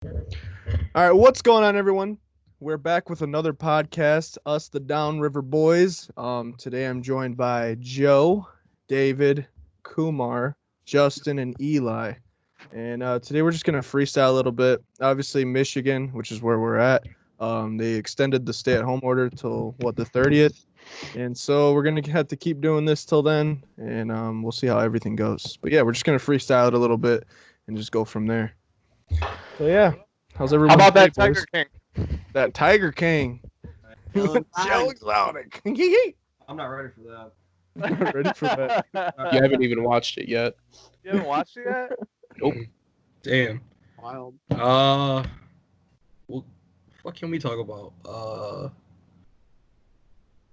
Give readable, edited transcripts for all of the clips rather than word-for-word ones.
All right, what's going on, everyone? We're back with another podcast, Us the Downriver Boys. Today I'm joined by Joe, David, Kumar, Justin, and Eli. And today we're just gonna freestyle a little bit. Obviously, Michigan, which is where we're at, they extended the stay-at-home order till the 30th, and so we're gonna have to keep doing this till then, and we'll see how everything goes. But yeah, we're just gonna freestyle it a little bit and just go from there. So yeah. How's everyone? How about that boys? Tiger King? That Tiger King. Joe Exotic. I'm not ready for that. Not ready for that. You haven't even watched it yet. You haven't watched it yet? Nope. Damn. Wild. What can we talk about?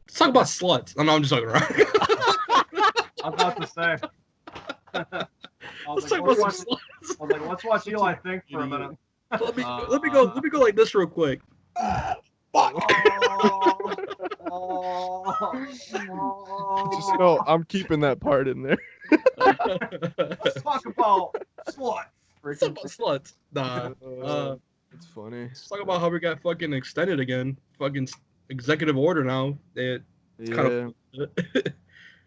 Let's talk about sluts. Oh, no, I'm just talking around. I was about to say. Let's talk about some sluts. I was like, let's watch Eli think for a minute. Let me go like this real quick. Just know I'm keeping that part in there. Let's talk about sluts. Let's talk about sluts. Nah. It's funny. Let's talk about how we got fucking extended again. Fucking executive order now. It Yeah.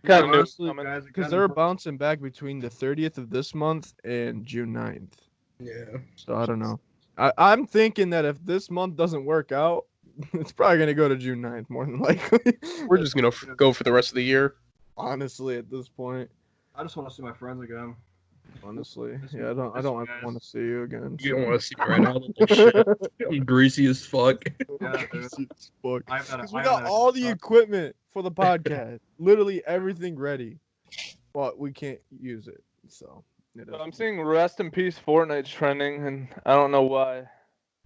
Kind of Honestly, new. because they're bouncing back between the 30th of this month and June 9th. Yeah. So I don't know. I'm thinking that if this month doesn't work out, it's probably going to go to June 9th more than likely. We're just gonna go for the rest of the year. Honestly, at this point. I just want to see my friends again. Honestly. Yeah, I don't want to see you again. You don't want to see me right now. Look like shit. I'm greasy as fuck. Yeah, dude. Fuck. I've had a- 'Cause we I've got had a- all the equipment for the podcast. Literally everything ready. But we can't use it. So I'm seeing Rest in Peace Fortnite trending, and I don't know why.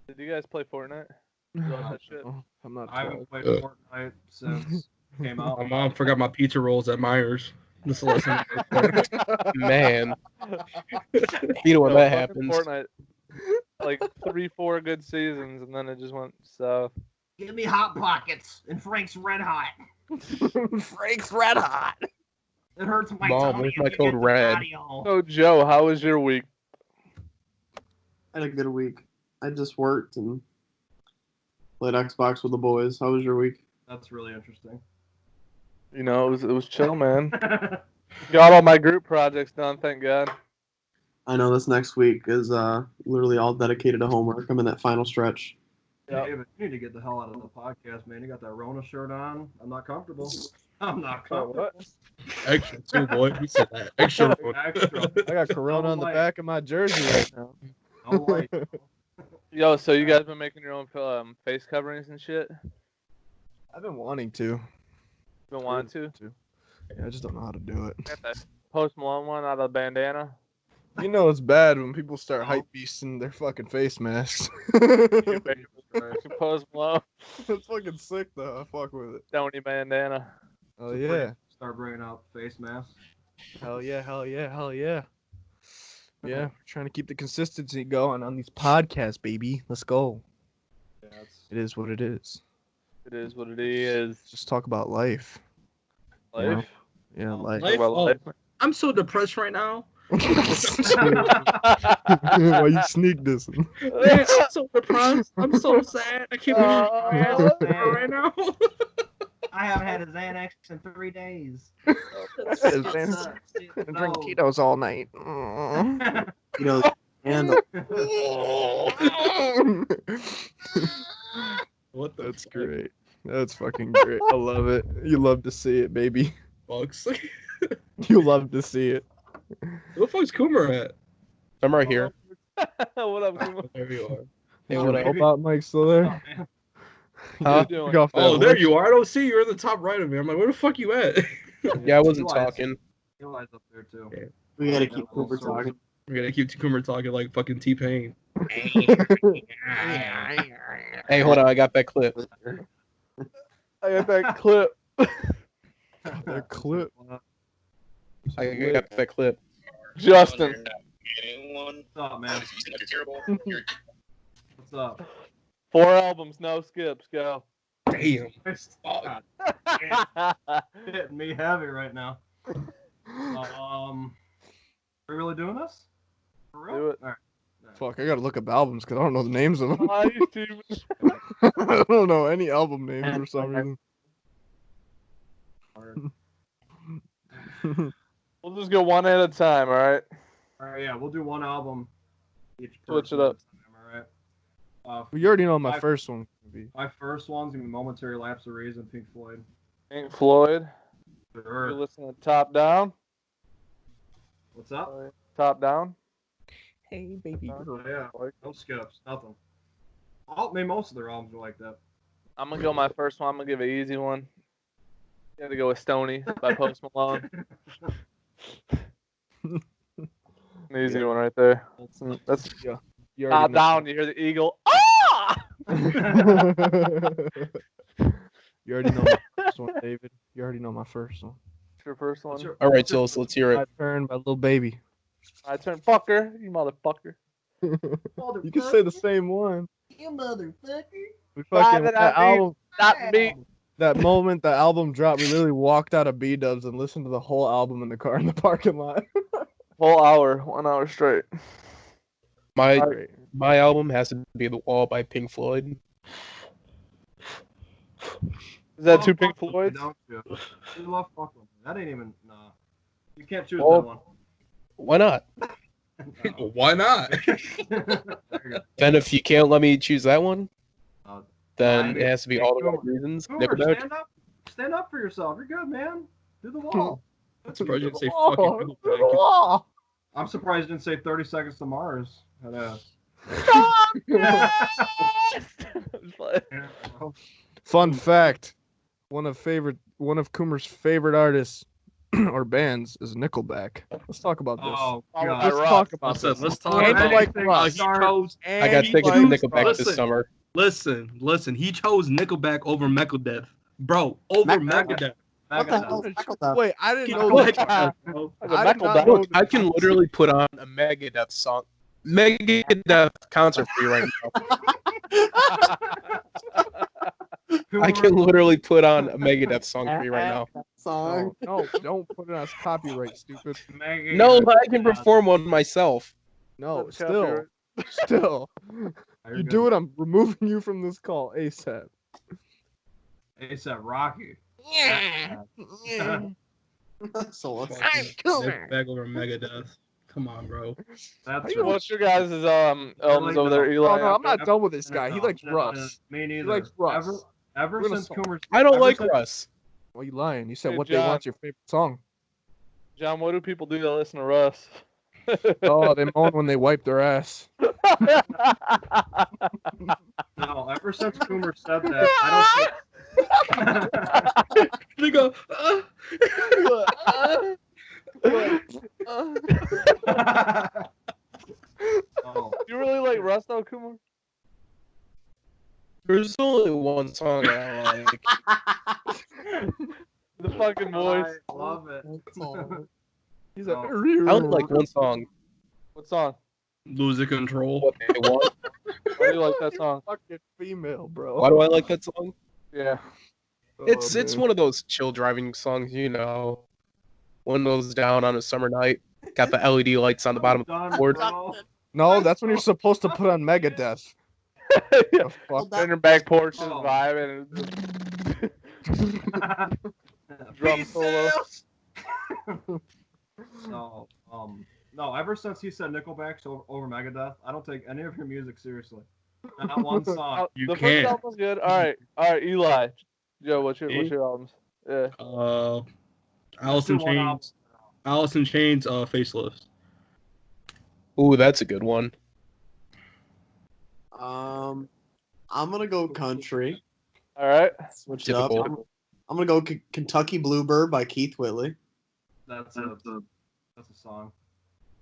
Did you guys play Fortnite? You watch that shit? I'm not I haven't played Uh. Fortnite since it came out. My mom forgot my pizza rolls at Myers. This is the last time. Man, you know when that Fucking happens. Fortnite, like 3-4 good seasons, and then it just went south. Give me Hot Pockets and Frank's Red Hot. Frank's Red Hot. It hurts my Mom, tummy. where's if my you code get the red? audio. So Joe, how was your week? I had a good week. I just worked and played Xbox with the boys. How was your week? That's really interesting. You know, it was chill, man. Got all my group projects done, thank God. I know this next week is literally all dedicated to homework. I'm in that final stretch. Yep. David, you need to get the hell out of the podcast, man. You got that Rona shirt on. I'm not comfortable. I'm not comfortable. What? Extra too, boy. Who said that? Extra. Extra. I got Corona on the back of my jersey right now. No light. Yo, so you guys been making your own face coverings and shit? I've been wanting to. Been wanting to? Yeah, I just don't know how to do it. Got that Post Malone one out of the bandana. You know it's bad when people start hype beasting their fucking face masks. Post Malone, That's fucking sick though. I fuck with it. Stony bandana. Oh yeah. Start bringing out face masks. Hell yeah, hell yeah, hell yeah. Yeah, we're trying to keep the consistency going on these podcasts, baby. Let's go. Yeah, It is what it is. It is what it is. Just talk about life. Life. Yeah, life. Talk about Oh. life. I'm so depressed right now. Why you sneak dissing? I'm so depressed. I'm so sad. I can't believe I'm right now. I haven't had a Xanax in 3 days. Drink Tito's all night. You know, and What the That's great. That's fucking great. I love it. You love to see it, baby. fucks? You love to see it. Where the fuck's Coomer at? I'm right here. What up, Kuma? There you are. Hey, Is what your up? robot mic still there? man. How you doing? Take off that Oh, there lunch. you are. I don't see you. You're in the top right of me. I'm like, where the fuck you at? Yeah, I wasn't Eli's- talking. Eli's up there too. Yeah. we gotta keep Cooper talking. We're gonna keep Coomer talking like fucking T-Pain. Hey, hold on, I got that clip. I got that clip. That clip. I got that clip. Justin. What's up, man? What's up? 4 albums, no skips. Go. Damn. God, hitting me heavy right now. Are we really doing this? For real? Do it. All right. Fuck, I gotta look up albums because I don't know the names of them. Oh, you stupid. I don't know any album names for some reason. We'll just go one at a time, all right? All right, yeah, we'll do one album each. Switch it person at a up. time, all right. You already know my My- first one. Be. My first one's gonna be "Momentary Lapse of Reason," Pink Floyd. Pink Floyd. Sure. You listen to Top Down? What's up? Top Down? Hey, baby. Oh yeah, no skips, nothing. I mean, most of their albums are like that. I'm going to go my first one. I'm going to give an easy one. Got to go with Stoney by Post Malone. An easy one right there. That's Yeah. You Top already know. Down. You hear the eagle. Ah! You already know my first one, David. You already know my first one. Your first one. All right, so let's hear My it. turn by Lil Baby. I turn fucker. You motherfucker. You can say the same one. You motherfucker. We fucking Private that ID. album, Stop the beat. that moment the album dropped, we literally walked out of B-Dubs and listened to the whole album in the car in the parking lot. Whole hour. 1 hour straight. My Great. my album has to be The Wall by Pink Floyd. Is that two Pink Floyds? Don't you? You love fucking. That ain't even. Nah. You can't choose Well- that one. Why not? No. Why not? There you go. Then if you can't let me choose that one, Uh, then I mean, it has to be hey, All the Coomer. Right Reasons. Coomer, Nickelback. stand up. Stand up for yourself. You're good, man. Do the wall. I'm surprised you didn't say Oh, fucking Nickelback. oh. I'm surprised you didn't say 30 Seconds to Mars. That ass. Fun fact: one of Coomer's favorite artists or bands is Nickelback. Let's talk about this. Oh, Followed God. by Let's Russ. talk about Listen, this. let's talk And about you like anything Russ. he chose. I got And tickets you to like Nickelback Russ. this summer. Listen. He chose Nickelback over Megadeth, bro. Over Megadeth. What the hell is Megadeth? Wait, I didn't Get know the that. heck out, bro. Like a I did Meckle not Duck. know Look, I can literally put on a Megadeth song, Megadeth concert for you right now. I can literally put on a Megadeth song for you right now. Song. No, don't put it as copyright, stupid. No, but I can perform one myself. No, That's still. You're You good. do it, I'm removing you from this call ASAP. A$AP Rocky. So let's Nickelback over Megadeth. Come on, bro. That's What's your guys' albums over there, Oh Eli? no, I'm not done with this guy. He likes Russ. Me neither. likes Russ. Ever We're gonna since stop. Coomer's. I don't ever like since- Russ. Why are you lying? You said Hey, what they John. want's your favorite song. John, what do people do that listen to Russ? Oh, they moan when they wipe their ass. No, ever since Coomer said that, I don't think. They go. Oh, You really like Russ though, Kumar? There's only one song that I like. The fucking voice. I love it. He's No. like, I only like one song. What song? Losing control. What they want. Why do you like that song? fucking female, bro. Why do I like that song? Yeah. It's man. one of those chill driving songs, you know. Windows down on a summer night. Got the LED lights on the bottom of Done, the board. bro. No, that's when you're supposed to put on Megadeth. Yeah. The fuck? On your back porch, just Oh. vibing and drum solo. No, no. Ever since he said Nickelback's over Megadeth, I don't take any of your music seriously. Not one song. Oh, You the first can't. album's good. All right, Eli. Joe, what's your albums? Yeah. Alice in Just do one album. Chains. Alice in Chains. Facelift. Ooh, that's a good one. I'm gonna go country. All right. Switch it up. Typical. I'm gonna go Kentucky Bluebird by Keith Whitley. That's a song.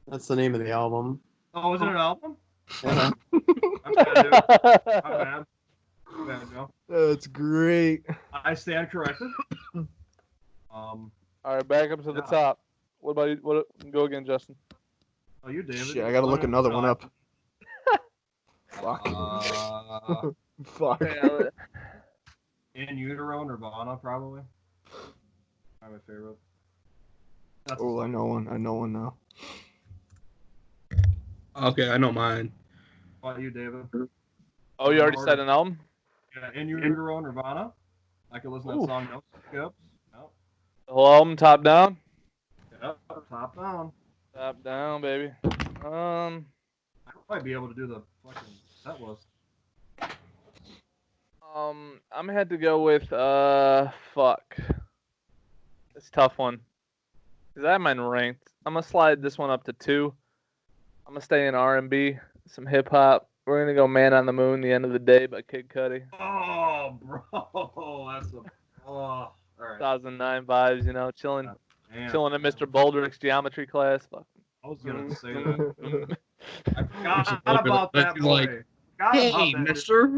That's the name of the album. Oh, is it an album? Yeah. I'm bad, dude. I'm bad. I'm bad, Joe. That's great. I stand corrected. All right, back up to the Yeah. top. What about you? What? Go again, Justin. Oh, you, David. Shit, I gotta look another one up. Fuck. Uh, Fuck. In Utero, Nirvana, probably. My favorite. That's Oh, I know one. I know one now. Okay, I know mine. How about you, David? Oh, you already said an album? Yeah, In Utero, Nirvana. I could listen to that Oof. song. No skips. No. The whole album, top down? Yep. Top down. Top down, baby. I might be able to do the fucking set list. I'm gonna have to go with fuck. It's a tough one. Cause I have mine ranked. I'm gonna slide this one up to 2. I'm gonna stay in R&B, some hip hop. We're gonna go "Man on the Moon," "The End of the Day" by Kid Cudi. Oh, bro, that's a. Oh, all right. 2009 vibes, you know, chilling Damn. in Mr. Boldrick's geometry class. Fuck. I was gonna say that. I forgot Mr. about Boldrick, that he's boy. like, Forgot Hey, about that dude. mister.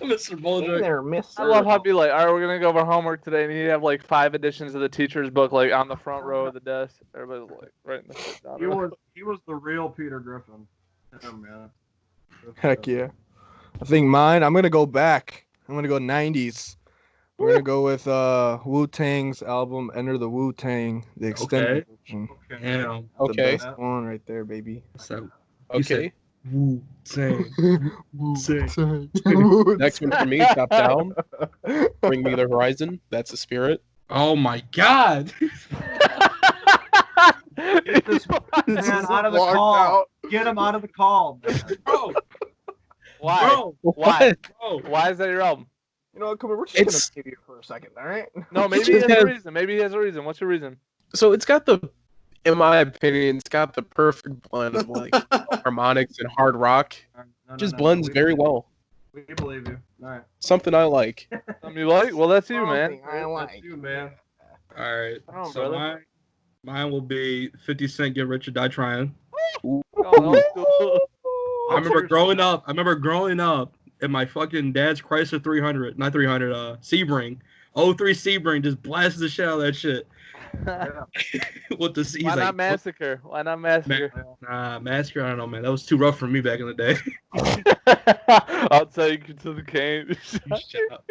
Mr. Boldrick. there, mister. I love how I'd be like, all right, we're gonna go over homework today, and he'd have like 5 editions of the teacher's book like on the front row of the desk. Everybody's like writing the shit down. He was the real Peter Griffin. Yeah, man. Heck yeah. I think mine, I'm going to go back. I'm going to go 90s. We're going to go with Wu-Tang's album, Enter the Wu-Tang, the extended version. Okay. Damn. The Okay. best one right there, baby. So, Okay. Wu-Tang. Wu-Tang. Next one for me, top down. Bring me the horizon. That's the spirit. Oh my god. Get this man out of the call. Get him out of the call, man. Bro. Why? Bro. Why? Bro. Why is that your album? You know what, come on, we're just It's- going to give you for a second, all right? No, maybe he has a reason. Maybe he has a reason. What's your reason? So it's got the, in my opinion, it's got the perfect blend of like harmonics and hard rock. No, Just no, blends we very believe- well. We believe you. All right. Something I like. Something you like? Well, that's you, man. Something I like. That's you, man. All right. Come on, So brother. mine will be 50 Cent, Get Rich or Die Trying. Oh, no. I remember growing up in my fucking dad's Chrysler 300, not 300, Sebring. 03 Sebring just blasted the shit out of that shit. With the Why not Massacre? Why not Massacre? Nah, Massacre, I don't know, man. That was too rough for me back in the day. I'll take you to the game. Shut up.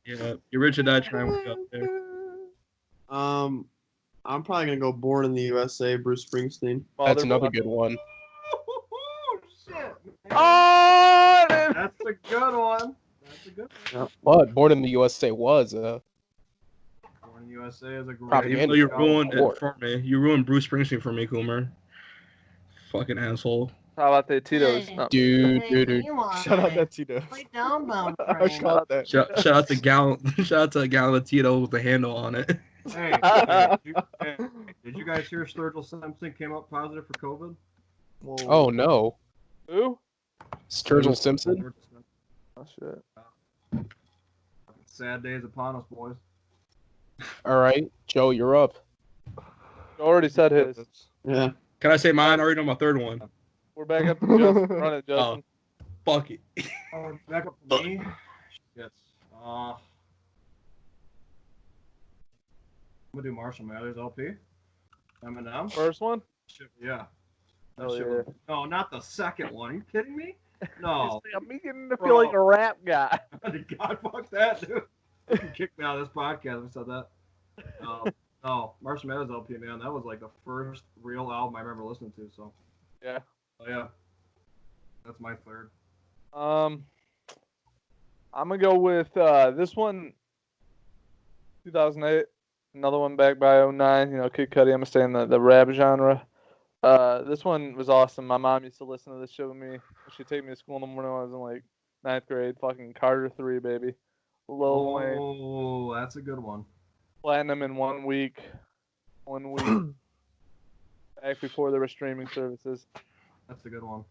Yeah, Get Rich or Die Trying was up there. I'm probably gonna go Born in the USA, Bruce Springsteen. That's another good one. Shit. Oh, man. That's a good one. That's a good one. But Born in the USA was Born in the USA is a great. Propaganda. Even though you ruined Lord. it for me. You ruined Bruce Springsteen for me, Coomer. Fucking asshole. How about the Tito's? No. dude. Shout out that Tito. I caught that. Shout out to shout out to Gallon Tito with the handle on it. Hey, did you guys hear Sturgill Simpson came up positive for COVID? Oh no, Who? Sturgill Simpson. Oh, shit. Sad days upon us, boys. All right, Joe, you're up. You already said his. Yeah. Can I say mine? I already know my third one. We're back up to Justin. Run it, Justin. Fuck it. Back up to me. Yes. I'm gonna do Marshall Mathers LP. Eminem. First one? Yeah. That Oh, shit yeah. was- No, not the second one. Are you kidding me? No. I'm beginning to feel like a rap guy. God, fuck that, dude. You can kick me out of this podcast if I said that. No, Marshall Mathers LP, man. That was like the first real album I remember listening to. So. Yeah. Oh yeah. That's my third. I'm gonna go with this one. 2008. Another one back by 09. You know, Kid Cudi. I'm gonna stay in the rap genre. This one was awesome. My mom used to listen to this shit with me. She'd take me to school in the morning when I was in like 9th grade. Fucking Carter 3, baby. Lil Wayne. Oh, that's a good one. Platinum in 1 week. 1 week. Back before there were streaming services. That's a good one.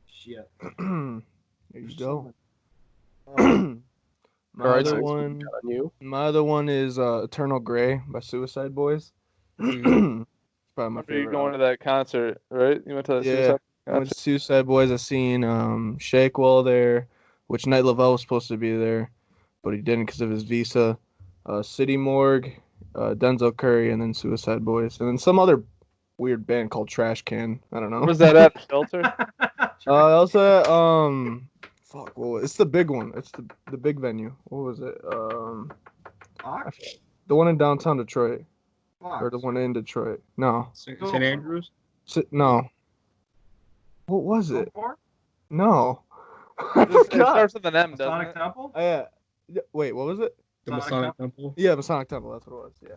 Shit. There you go. My All right, other so one. on you. My other one is Eternal Grey by Suicide Boys. It's probably my Remember you favorite. going to that concert, right? You went to that Yeah. Suicide I went concert? to Suicide Boys. I seen Shakewell there, which Night Lavelle was supposed to be there, but he didn't because of his visa. City Morgue, Denzel Curry, and then Suicide Boys, and then some other weird band called Trash Can. I don't know. Where was that at? Shelter? Also, fuck, it's the big one. It's the big venue. What was it? Fox? The one in downtown Detroit, or Fox. the one in Detroit? No, St. Andrews? No. What was it? Go for it. No. I It forgot. starts with an M, doesn't Sonic it? Temple? Yeah. Wait, what was it? The Sonic Masonic Temple. Yeah, Masonic Temple. That's what it was. Yeah.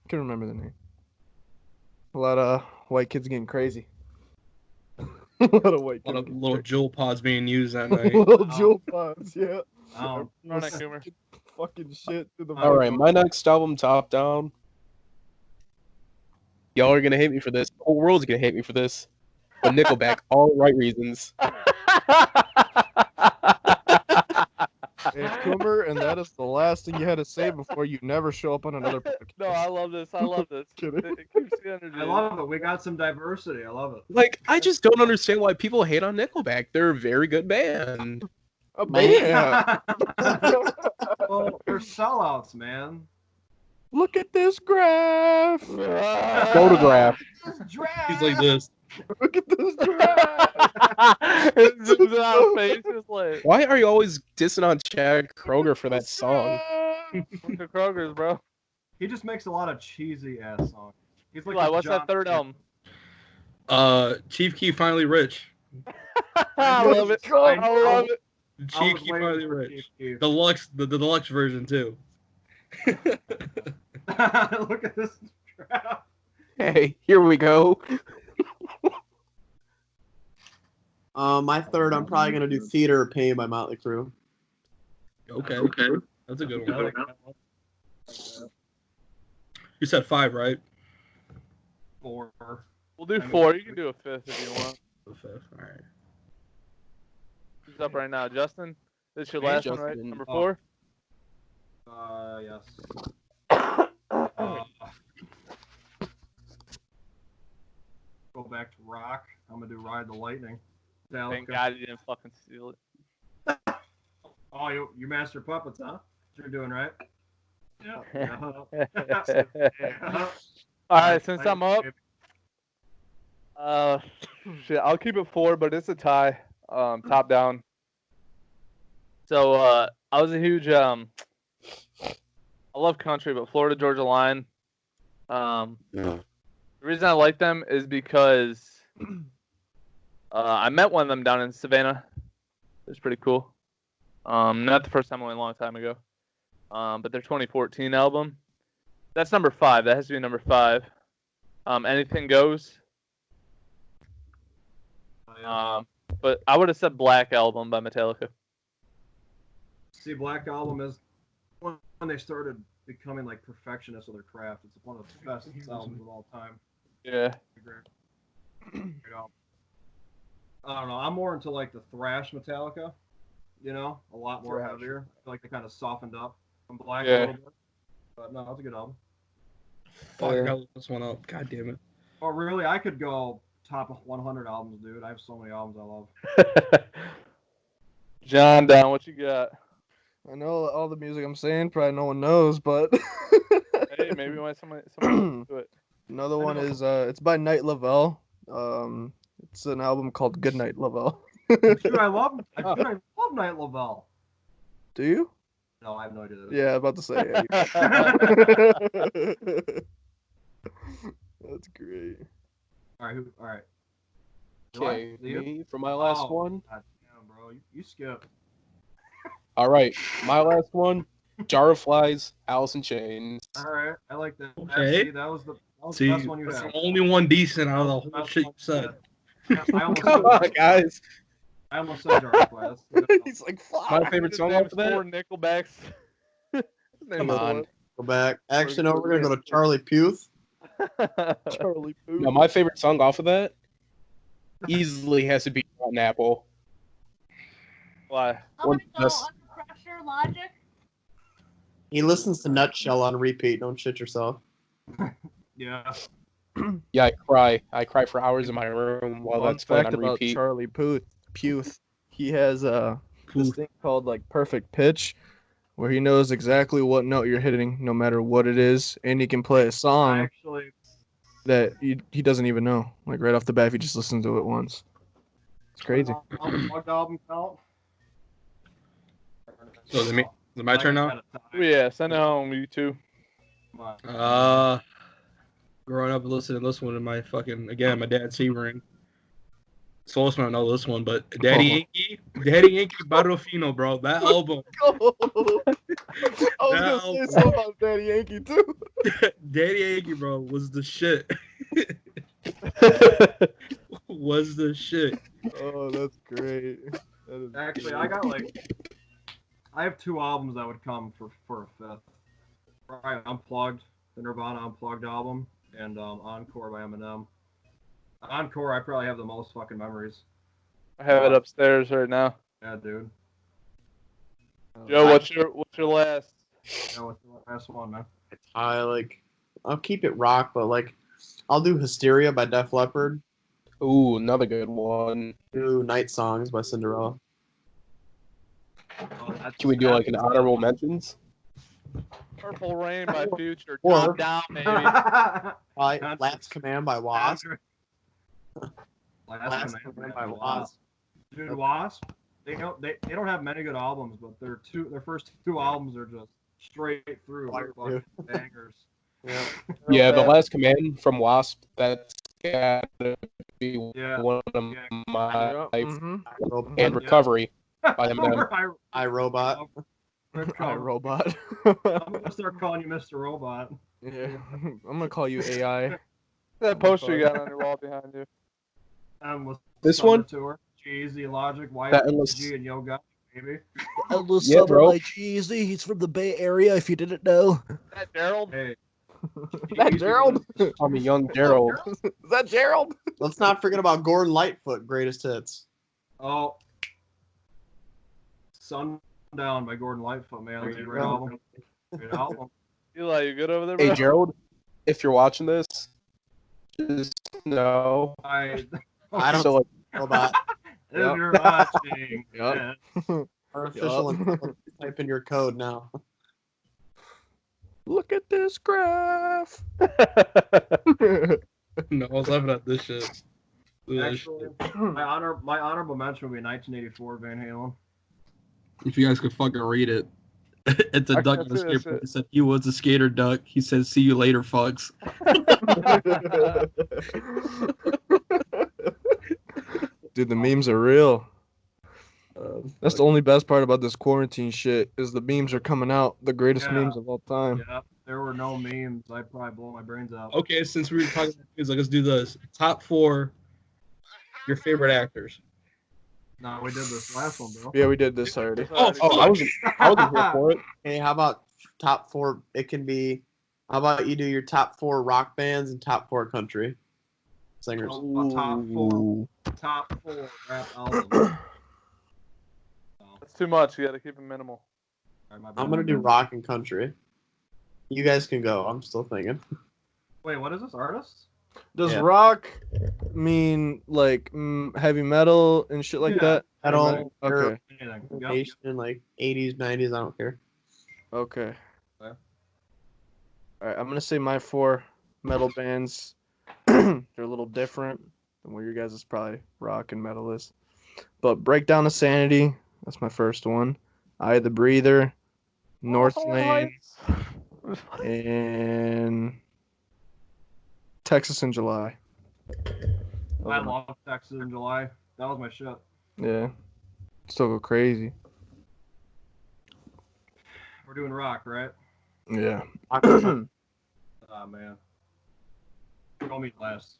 Can remember the name. A lot of white kids getting crazy. A lot of white A lot kids. of getting little crazy. jewel pods being used that night. Little jewel pods, yeah. Oh, Run it, Coomer. Fucking shit to the All right, my next album, Top Down. Y'all are gonna hate me for this. The whole world's gonna hate me for this. But Nickelback, all the right reasons. Hey, Coomer, and that is the last thing you had to say before you never show up on another podcast. No, I love this. I love this. Kidding. It keeps the energy. I love it. We got some diversity. I love it. Like, I just don't understand why people hate on Nickelback. They're a very good band. A band. Well, they're sellouts, man. Look at this graph. Photograph. He's like this. Look at this graph. It zooms out of face. It's like, Why are you always dissing on Chad Kroger for that song? look at Kroger's, bro. He just makes a lot of cheesy ass songs. He's like Eli, the what's John that third Mayer. album? Chief Keef Finally Rich. I love it. I love it. I Chief was Keef waiting Finally for Rich. Chief Keef. Deluxe, the deluxe version too. Look at this trap. Hey, here we go. My third, I'm probably gonna do Theater of Pain by Motley Crue. Okay, that's a good I one. like that one. You said 5, right? 4. We'll do 4. You can do a 5th if you want. The 5th. All right. Who's up right now? Justin? This is your Hey, last one, right? Justin. Number Oh. 4? Yes. Go back to rock. I'm gonna do Ride the Lightning. Thank Metallica. God you didn't fucking steal it. Oh, you master puppets, huh? What you're doing, right? Yeah. All right, since I'm up, shit, I'll keep it 4, but it's a tie. Top down. So I was a huge I love country, but Florida Georgia Line. The reason I like them is because I met one of them down in Savannah. It was pretty cool. Not the first time, only a long time ago. But their 2014 album. That's number 5. That has to be number 5. Anything Goes. But I would have said Black Album by Metallica. See, Black Album is when they started becoming like perfectionists of their craft. It's one of the best albums of all time. Yeah. Great album. I don't know. I'm more into like the thrash Metallica. You know, a lot more heavier. I feel like they kind of softened up from Black a little bit. But no, it's a good album. Fuck, I gotta look this one up. God damn it. Oh, really? I could go top 100 albums, dude. I have so many albums I love. John Down, what you got? I know all the music I'm saying, probably no one knows, but Hey, maybe when somebody do it. another one is it's by Night Lavelle. It's an album called Goodnight Lavelle. Dude, I love Night Lavelle. Do you? No, I have no idea. Yeah, about to say. Yeah, that's great. All right. All right. Okay, You? me for my last Oh, one. God damn, bro. You skip. All right, my last one. Jar of Flies, Alice in Chains. All right. I like that. Okay. See, that was the See, best one you that's had. the only one decent out of the whole shit you said. I almost Come on, guys. I almost said Jar of Flies. He's like, fuck. My favorite song off of that. 4 Nickelbacks. Come on. Go back. Actually, no, we're gonna go to Charlie Puth. Charlie Puth. No, my favorite song off of that easily has to be Rotten Apple. Why? I'm gonna go Yes. Under Pressure, Logic. He listens to Nutshell on repeat. Don't shit yourself. Yeah. Yeah, I cry. I cry for hours in my room while Fun that's playing fact on about repeat. Charlie Puth. He has this Puth. thing called like perfect pitch, where he knows exactly what note you're hitting, no matter what it is, and he can play a I song actually, that he doesn't even know. Like right off the bat, if he just listens to it once. It's crazy. Unplugged album count. So is it my turn now? Yeah, send it home, you two. Green growing up and listening to this one in my fucking my dad's Sebring. So I don't know this one, but Daddy Yankee, Barrofino, bro. That album. I was gonna say something about Daddy Yankee too. Daddy Yankee, bro, was the shit. Was the shit. Oh, that's great. That is Actually, great. I have 2 albums that would come for a fifth. Right, Unplugged, the Nirvana Unplugged album, and Encore by Eminem. Encore, I probably have the most fucking memories. I have it upstairs right now. Yeah, dude. Joe, what's your last? Yeah, what's the last one, man? I'll keep it rock, but like, I'll do Hysteria by Def Leppard. Ooh, another good one. Do Night Songs by Cinderella. Oh, Can we do like an honorable mentions? Purple Rain by Future. Or- Calm down, baby. Last Command by Wasp. Last Command by Wasp. Dude, Wasp. They don't have many good albums, but their first 2 albums are just straight through fucking bangers. Yeah. Yeah, the Last Command from Wasp. That's gotta be one of my and Recovery by Eminem. iRobot. iRobot. I'm gonna start calling you Mr. Robot. Yeah, I'm gonna call you AI. That poster you got on your wall behind you. With This Summer one? Tour, Jeezy, Logic, That endless- YG, and Yo Gotti, baby. Endless Yeah, Summer bro. by Jeezy. He's from the Bay Area, if you didn't know. Is that Gerald? Hey, Is that Gerald? I'm a young Gerald. Is that Gerald? Let's not forget about Gordon Lightfoot, Greatest Hits. Oh, Sundown by Gordon Lightfoot, man. That's a great album. Great album. Eli, you good over there, bro? Hey, Gerald, if you're watching this, just know. I I don't So, like, know about if you're watching. Yep. yeah. artificial intelligence. Type in your code now. Look at this graph. No, I was laughing at this shit. Actually, my honorable mention would be 1984 Van Halen. If you guys could fucking read it. It's a I duck can't on a see that skateboard. shit. He said he was a skater duck. He said, "See you later, fucks." Dude, the memes are real. That's the only best part about this quarantine shit is the memes are coming out. The greatest Yeah. memes of all time. Yeah, there were no memes. I'd probably blow my brains out. Okay, since we were talking about music, let's do this. Top 4 your favorite actors. No, we did this last one, bro. Yeah, we did this already. I wasn't here for it. Hey, how about top 4? It can be. How about you do your top 4 rock bands and top 4 country singers? Top 4 rap albums. That's too much. You got to keep it minimal. Alright, my bad. I'm gonna do rock and country. You guys can go. I'm still thinking. Wait, what is this? Artists? Does Yeah. rock mean like heavy metal and shit like Yeah. that? Metal, Okay. Anything. Yep. Nation, like 80s, 90s. I don't care. Okay. Okay. All right, I'm gonna say my 4 metal bands. They're a little different than what your guys is probably rock and metal is. But Breakdown of Sanity, that's my first one. Eye of the Breather, Northlane, and Texas in July. I love Texas in July. That was my shit. Yeah. Still go crazy. We're doing rock, right? Yeah. Oh man. Go me last.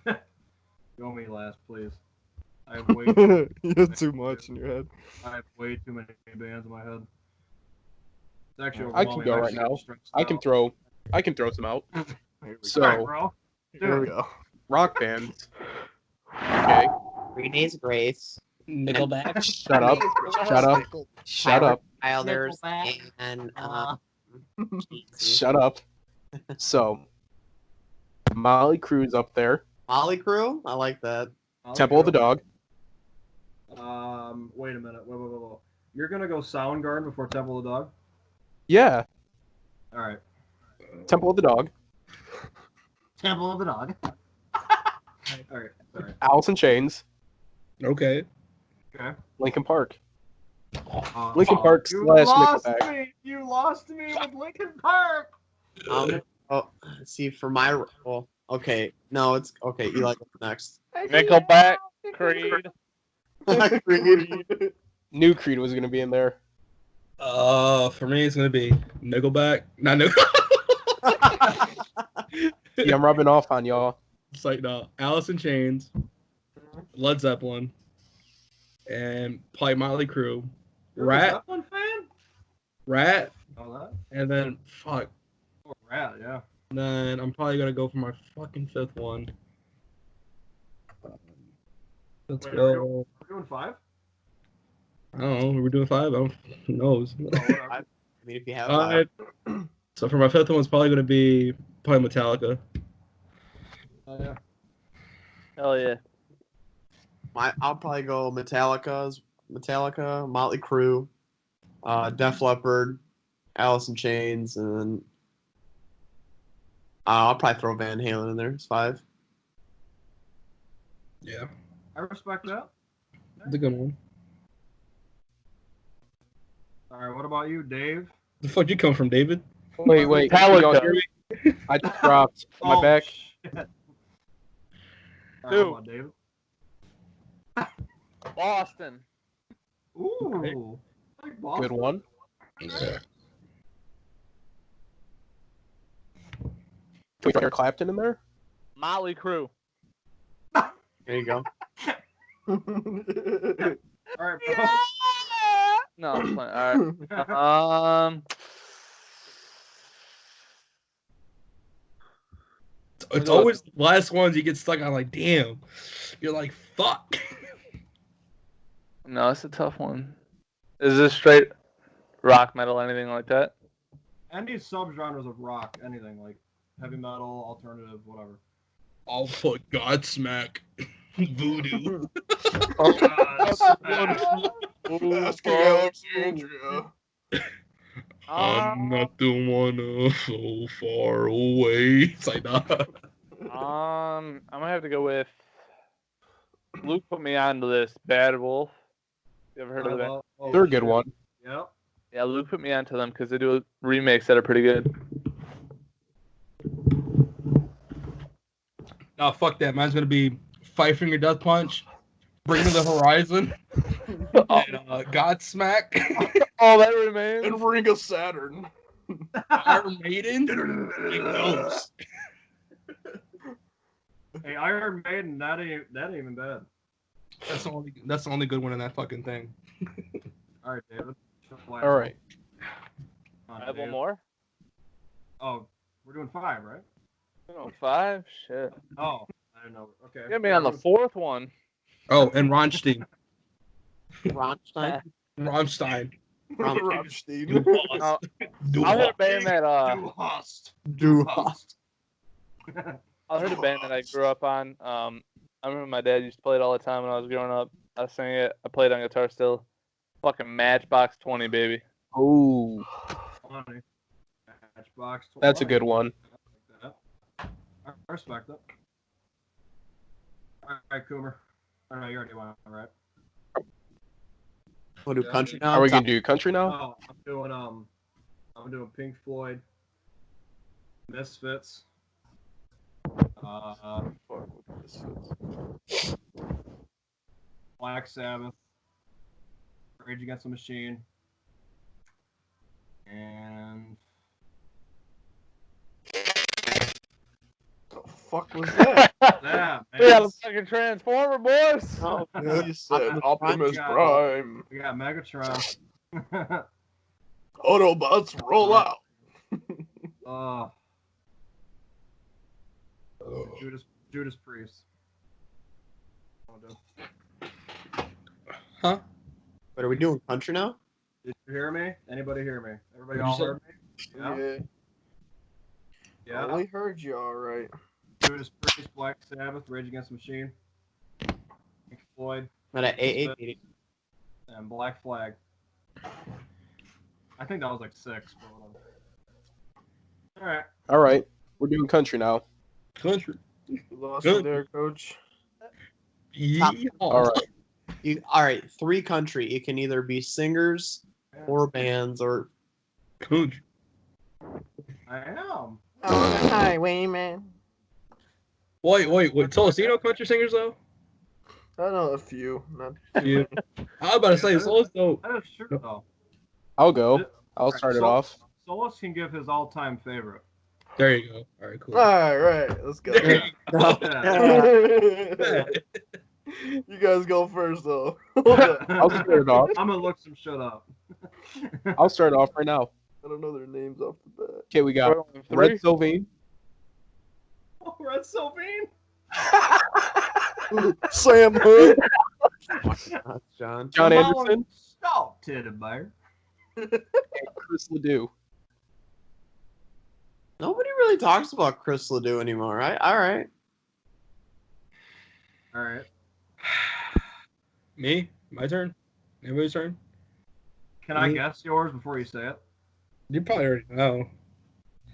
Go me last, please. I have way You have too much in your head. I have way too many bands in my head. It's actually I can overwhelming. go I'm right actually now. stressed I can out. throw some out. Here we go. So, Alright, bro. Here we go. rock bands. Okay. 3 Days Grace, Nickelback. Shut up. Shut up. Shut up. Wilders, Nickelback. and Shut up. So, Molly Crew's up there. Molly Crew. I like that. Temple of the Dog. Wait a minute. Whoa. You're gonna go Soundgarden before Temple of the Dog? Yeah. All right. Temple of the Dog. Temple of the Dog. All right. Sorry. Alice in Chains. Okay. Okay. Linkin Park. Uh, Linkin Park you slash lost Nickelback. me. You lost me with Linkin Park. I'm Oh, see, for my well, okay, no, it's okay. Eli goes next. Nickelback, Creed. Creed. Knew Creed was gonna be in there. For me, it's gonna be Nickelback. Not Nickelback. See, I'm rubbing off on y'all. It's like no, Alice in Chains, Led Zeppelin, and probably Motley Crue, You're a Rat, Zeppelin fan? Rat, Oh, that? and then fuck. Oh, Rat, yeah. And then I'm probably gonna go for my fucking fifth one. Let's Wait, go. We're doing 5? I don't know. We're doing 5. Who knows? Oh, whatever. I mean, if you have five. So for my fifth one, it's probably gonna be probably Metallica. Oh, yeah. Hell yeah. I'll probably go Metallica, Motley Crue, Def Leppard, Alice in Chains, and then I'll probably throw Van Halen in there. It's 5. Yeah, I respect that. it's a good one. All right, what about you, Dave? The fuck you come from, David? Wait. Can y'all hear me? I just dropped. Am I back? Shit. All right, Who? what about David? Boston. Ooh. I like Boston. Good one. Yeah. Can we throw Eric Clapton in there? Motley Crue. There you go. All right, bro. No, I'm playing. All right. It's always the last ones you get stuck on. Like, damn, you're like, fuck. No, it's a tough one. Is this straight rock, metal, anything like that? Any subgenres of rock, anything like heavy metal, alternative, whatever. I'll put Godsmack, Voodoo. Asking Alexandria. I'm not the one so far away. It's like, nah. I'm gonna have to go with Luke. Put me onto this Bad Wolf. You ever heard of that? Oh, They're a good shit. one. Yep. Yeah, Luke put me onto them because they do remakes that are pretty good. Nah, fuck that. Mine's gonna be Five Finger Death Punch, Bring Me the Horizon, and Godsmack, Oh, that remains. And Ring of Saturn. Iron Maiden, and Ghost. Hey, Iron Maiden, that ain't even bad. That's the only good one in that fucking thing. All right, David. All right. Come on, I have one David. more. Oh, we're doing 5, right? Oh, 5? Shit. Oh, I didn't know. Okay. Get me on the 4th one. Oh, and Rammstein. Rammstein. Rammstein. Rammstein. I'll hit a band that Du hast. I'll hit a band that I grew up on. I remember my dad used to play it all the time when I was growing up. I sang it. I played on guitar still. Fucking Matchbox 20, baby. Oh, 20. Matchbox 20. that's a good one. I respect it. All right, Coomer. I know you already went, right? We'll do country now. Are we gonna do country now? Oh, I'm doing Pink Floyd, Misfits, Black Sabbath, Rage Against the Machine, and The fuck was that? yeah, We got a man. fucking Transformer, boys. Oh, You said Optimus God. Prime. We got Megatron. Autobots roll out. Judas Priest. Huh? But are we doing country now? Did you hear me? Anybody hear me? Everybody What'd all you heard me? Yeah. Yeah. Yeah. Only heard you all right. Judas Priest, Black Sabbath, Rage Against the Machine, Pink Floyd, At an AA meeting. and Black Flag. I think that was like 6. But whatever. All right. We're doing country now. Country. You lost Good. me there, coach. Yeah. All right. All right, 3 country. It can either be singers or bands or Country. I am. On the highwayman. Wait. Tolosino country singers though? I know a few. Not Yeah. I was about to say Solos dope. That is true, though. I'll go. I'll Alright, start it so- off. Solus can give his all-time favorite. There you go. All right, cool. All right, let's go. There you go. Yeah. You guys go first, though. I'll start it off. I'm gonna look some shit up. I'll start it off right now. I don't know their names off the bat. Okay, we got Red Sylvain, Oh, Red Sylvain. Sam Hood. John. John Anderson, Stop, Teddy Bear. and Chris Ledoux. Nobody really talks about Chris Ledoux anymore, right? All right. All right. Me? My turn? Everybody's turn? Can I guess yours before you say it? You probably already know.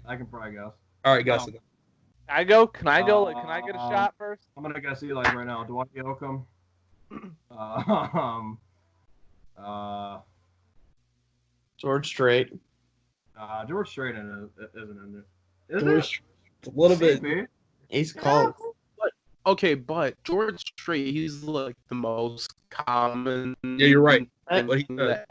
I can probably guess. All right, guess it. Can I go? Can I go? Like, can I get a shot first? I'm gonna guess Eli right now. Dwight Yoakam. George Strait. George Strait isn't in there. Is George, a little bit. Maybe. Ace Cole. Okay, but George Strait, he's like the most common. Yeah, you're right. Hey, What he said.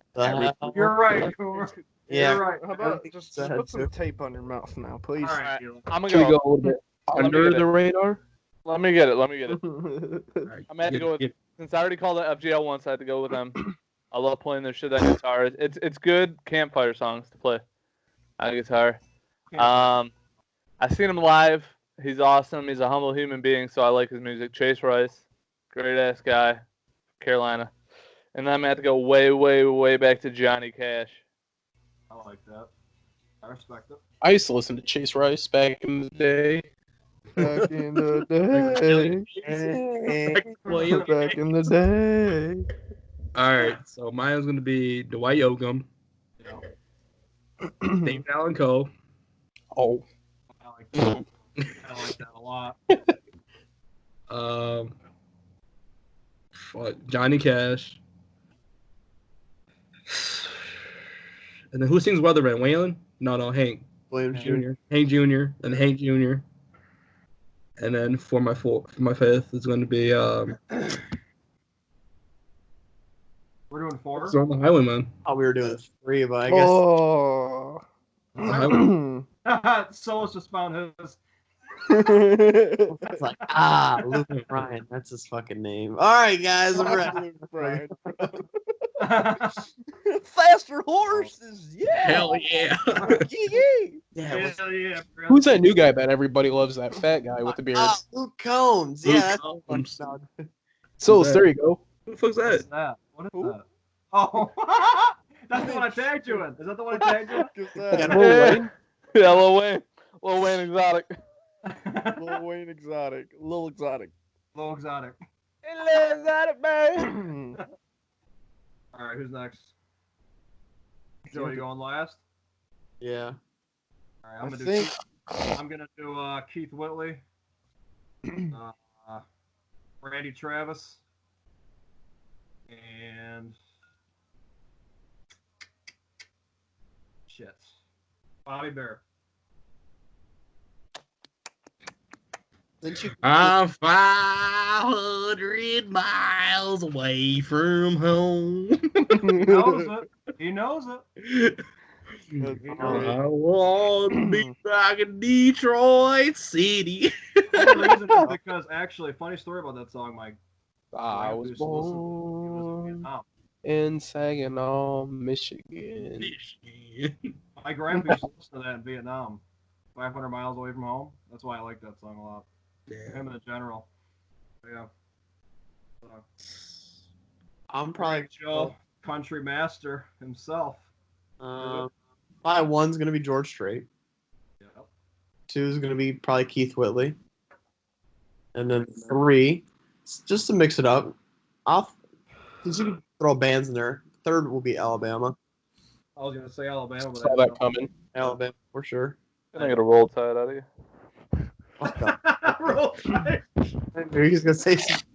You're right, Coomer. Yeah. You're right. How about just Go ahead, put some too. tape on your mouth now, please? All right, Eli. I'm Should we gonna go a little bit Let me under get the it. radar? Let me get it. Let me get it. All right, I'm gonna have to go with get- since I already called it FGL once. I had to go with them. I love playing their shit on guitar. It's good campfire songs to play on guitar. I seen him live. He's awesome. He's a humble human being, so I like his music. Chase Rice, great ass guy, Carolina. And then I'm gonna have to go way, way, way back to Johnny Cash. I like that. I respect it. I used to listen to Chase Rice back in the day. Back in the day. Back in the day. All right, so mine is going to be Dwight Yoakam, David Allen Coe, Oh, I like that. I like that a lot. Johnny Cash, and then who sings Weatherman? Waylon? No, Hank. Williams Jr. Jr. Hank Jr. and Hank Jr. And then for my fifth is going to be We're doing 4. it's on the Highwayman. Oh, we were doing 3, but I guess. Oh. Solus just found his. It's like, Luke Bryan. That's his fucking name. All right, guys. I'm ready. Faster horses, yeah. Hell yeah! Yeah, Hell yeah, bro. who's that new guy that everybody loves? That fat guy with the beard. Luke Combs. Luke Yeah, that's Combs. So that? there you go. Who the fuck's What's that? that? What is Who? that? Oh, that's the one I tagged you in. Is that the one I tagged you in? That's Lil Lil Wayne. Yeah, Lil Wayne. Lil Wayne exotic. Wayne exotic. Lil exotic. Low exotic. Lil exotic, man. All right, who's next? Joe, you going last? Yeah. All right, I'm I gonna think I'm gonna do Keith Whitley, Randy Travis, and shit, Bobby Bear. Didn't you? I'm 500 miles away from home. He knows it. He knows it. I want to be back in Detroit City. The reason is because actually, funny story about that song, Mike. I was born in Saginaw, Michigan. My grandpa used to listen to that in Vietnam, 500 miles away from home. That's why I like that song a lot. Him in general. Yeah. I'm probably. Joe, country master himself. Probably 1's gonna be George Strait. Yep. 2 is gonna be probably Keith Whitley. And then 3, just to mix it up, since you can throw bands in there. 3rd will be Alabama. I was gonna say Alabama, but Saw that coming. Alabama for sure. Can I get a roll tide out of you? Roll Tide. I knew he was gonna say something.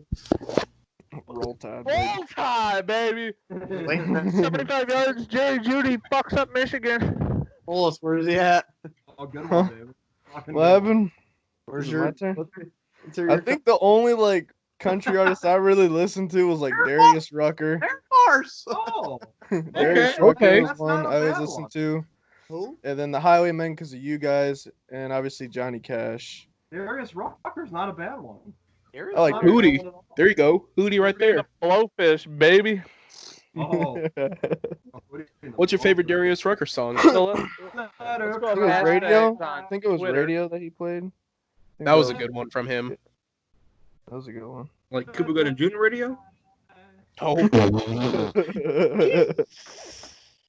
Roll Tide. Roll tide, baby. 75 yards. Jerry Judy fucks up Michigan. Wallace, where's he at? Oh, good one, David. Fucking What go. happened? Where's Is it your? my turn? Let's hear I your think the only like country artist I really listened to was like Air Darius Rucker. Air Force. Oh, Darius Okay, Rucker okay. was That's one not a I always bad listened one. to. Who? And then the Highwaymen because of you guys, and obviously Johnny Cash. Darius Rucker's not a bad one. I like Not a bad Hootie. one at all. There you go. Hootie right there. Blowfish, baby. Oh. What's your favorite Darius Rucker song? So let's I go think it was hashtags radio. on I think it was Twitter. radio that he played. I think That was a good one from him. That was a good one. Like Cuba Gooding Jr. Radio. Oh,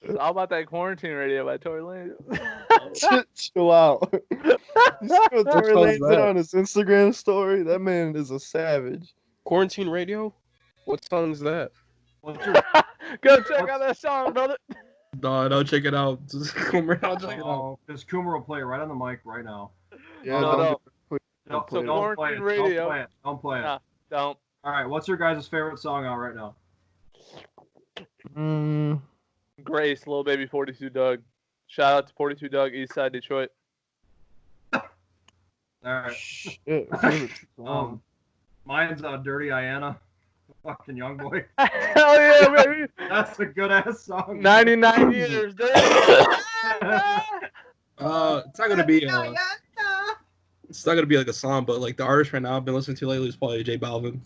It's all about that quarantine radio by Tory Lanez. Chill out. You see what Tory song's Lanez did that? on his Instagram story? That man is a savage. Quarantine Radio? What song is that? What's your, Go check out that song, brother. No, check it out. Just come around, check it out. oh, because Coomer will play it right on the mic right now. Yeah, No, don't no. put- No, play it. don't play it. Quarantine radio. Don't play it. Don't play it. No. Don't. All right, what's your guys' favorite song out right now? Grace, Little Baby 42 Doug. Shout out to 42 Doug, Eastside Detroit. All right. Shit, favorite song. Mine's Dirty Iana. Fucking young boy. Hell yeah, baby. That's a good ass song. 99 years, dude. It's not gonna be it's not gonna be like a song, but like the artist right now I've been listening to lately is probably J Balvin.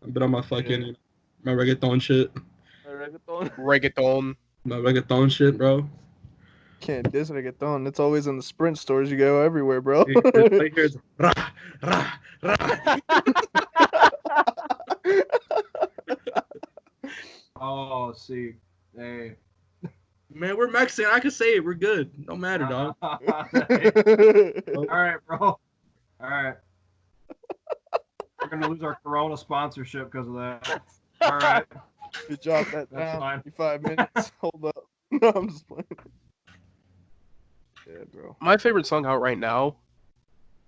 I've been on my fucking my reggaeton shit. Reggaeton. My reggaeton shit, bro. Can't diss reggaeton. It's always in the Sprint stores. You go everywhere, bro. Right here is rah, rah, rah. Oh, see. Hey. Man, we're Mexican. I can say it. We're good. Don't matter, dog. All right, bro. All right. We're going to lose our Corona sponsorship because of that. All right. You drop that That's down. fine. 5 minutes. Hold up. No, I'm just playing. Yeah, bro. My favorite song out right now,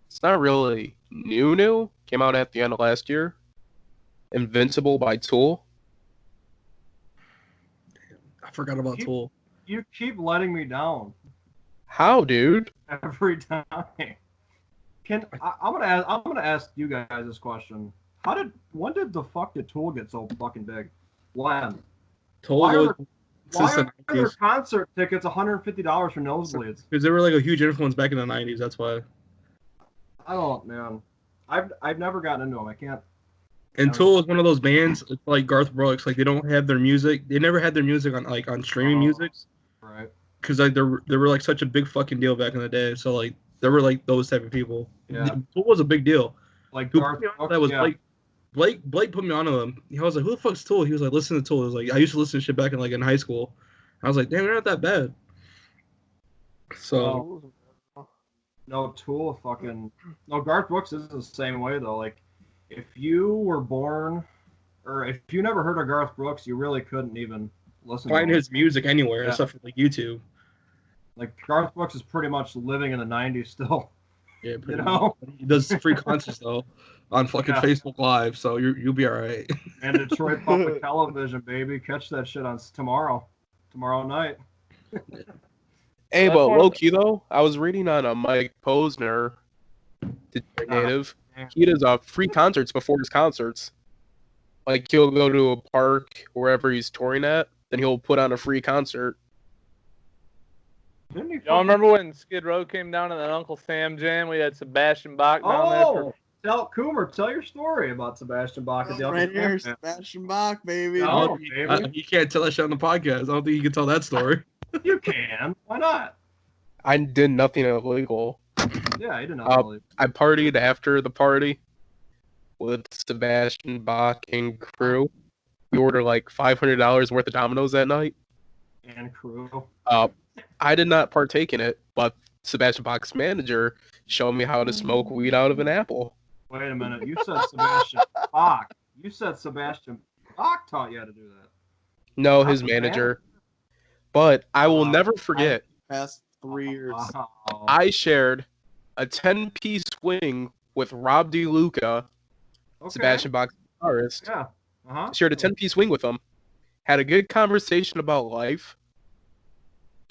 it's not really new. Came out at the end of last year. Invincible by Tool. I forgot about Tool. You keep letting me down How, dude? every time. I'm gonna ask you guys this question. When did the fuck did Tool get so fucking big? When? Tool Why was are since the their 90s. concert tickets $150 for nosebleeds? Because they were like a huge influence back in the 90s. That's why. I don't, man. I've never gotten into them. I can't. And Tool is one of those bands it's like Garth Brooks. Like they don't have their music. They never had their music on streaming music. Right. Because like they were like such a big fucking deal back in the day. So like there were like those type of people. Yeah. Tool was a big deal. Like Who Garth put me on Brooks, that was yeah. Blake put me onto them. He was like, "Who the fuck's Tool?" He was like, "Listen to Tool." He was like, "I used to listen to shit back in high school." I was like, "Damn, they're not that bad." So No, Tool fucking. No, Garth Brooks is the same way though. Like, if you were born, or if you never heard of Garth Brooks, you really couldn't even listen find to him. his music anywhere Yeah. except for like YouTube. Like Garth Brooks is pretty much living in the '90s still. Yeah, You know. he does free concerts though on fucking Yeah. Facebook Live, so you'll be all right. And Detroit Public Television, baby, catch that shit on tomorrow night. Hey, That's but one- low key though, I was reading on a Mike Posner, Detroit native. He does free concerts before his concerts. Like he'll go to a park wherever he's touring at, then he'll put on a free concert. Didn't he? Y'all remember when Skid Row came down in that Uncle Sam jam? We had Sebastian Bach down there. Oh, tell your story about Sebastian Bach at the Right Uncle here, Sam. Sebastian Bach, baby. Oh, baby. He can't tell that shit on the podcast. I don't think he can tell that story. You can. Why not? I did nothing illegal. Yeah, he did not believe. I partied after the party with Sebastian Bach and crew. We ordered like $500 worth of Domino's that night. And crew. I did not partake in it, but Sebastian Bach's manager showed me how to smoke weed out of an apple. Wait a minute. You said Sebastian Bach. You said Sebastian Bach taught you how to do that. No, his Not the manager. But I will never forget, Past 3 years. Wow. I shared a 10-piece wing with Rob DeLuca, Okay. Sebastian Bach's guitarist. Yeah. Uh-huh. Shared a 10-piece wing with him. Had a good conversation about life.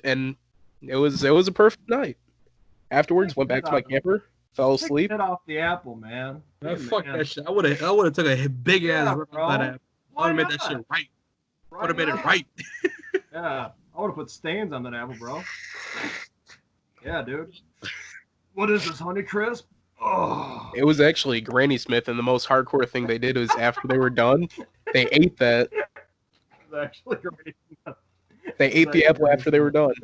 And it was a perfect night. Afterwards, went back to my camper, fell Take asleep. the head off the apple, man. Man, Hey, fuck man. that shit. I would have took a big ass Yeah, rip bro. off that app. I Why would have made that not? shit right. Why Would have made it not? right. Yeah, I would have put stains on that apple, bro. Yeah, dude. What is this, Honey Crisp? Oh, It was actually Granny Smith, and the most hardcore thing they did was after they were done, they ate that. it's actually great. They ate the apple after they were done.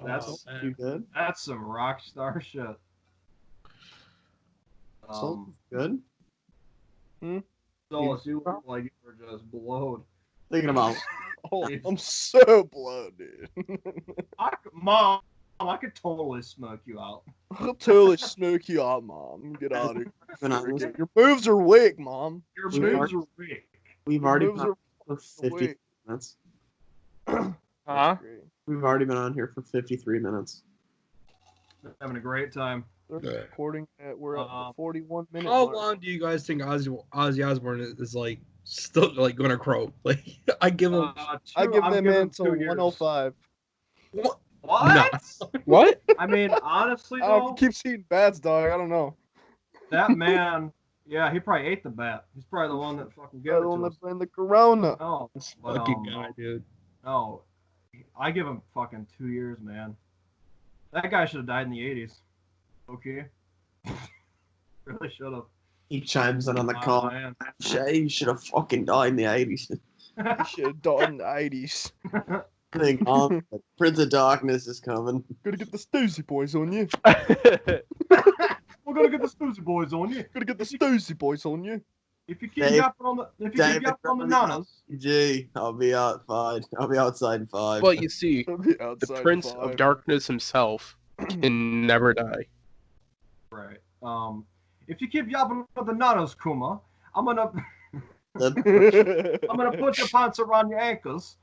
That's You good? that's some rock star shit. So good. So you look like you were just blowed. Thinking about Oh, I'm so blown, dude. Mom, I could totally smoke you out. I'll totally smoke you out, Mom. Get out of here. been on this. Your moves are weak, Mom. Your We've moves are weak. We've Your already moves been are on for 50 weak. minutes. Huh? That's great. We've already been on here for 53 minutes. Having a great time. They're Yeah. recording at we're at the 41 minute How mark. long do you guys think Ozzy Osbourne is like still like gonna croak? Like I give him I give I'm that giving man him till 2 years. 105. what? What? Nah. What? I mean, honestly, I don't know though, if he keeps eating bats, dog. I don't know. that man, yeah, he probably ate the bat. He's probably the one that fucking gave You're it the one to us. that's playing the Corona. No, This but, fucking guy, dude. no, I give him fucking 2 years, man. That guy should have died in the 80s. Okay. Really should have. He chimes in on the Oh, call. man. Shay, you should have fucking died in the 80s. He should have died in the 80s. Hang on. Prince of Darkness is coming. Gotta get the Stoozy boys on you. We're gonna get the Susie boys on you. Gotta get the Stoozy boys on you. If you keep Dave- yapping on the nanas, Gee, I'll be outside. I'll be outside in 5. But you see, I'll be the outside Prince 5. of Darkness himself can never die. right? If you keep yapping on the nanas, Kuma, I'm gonna put your pants around your ankles.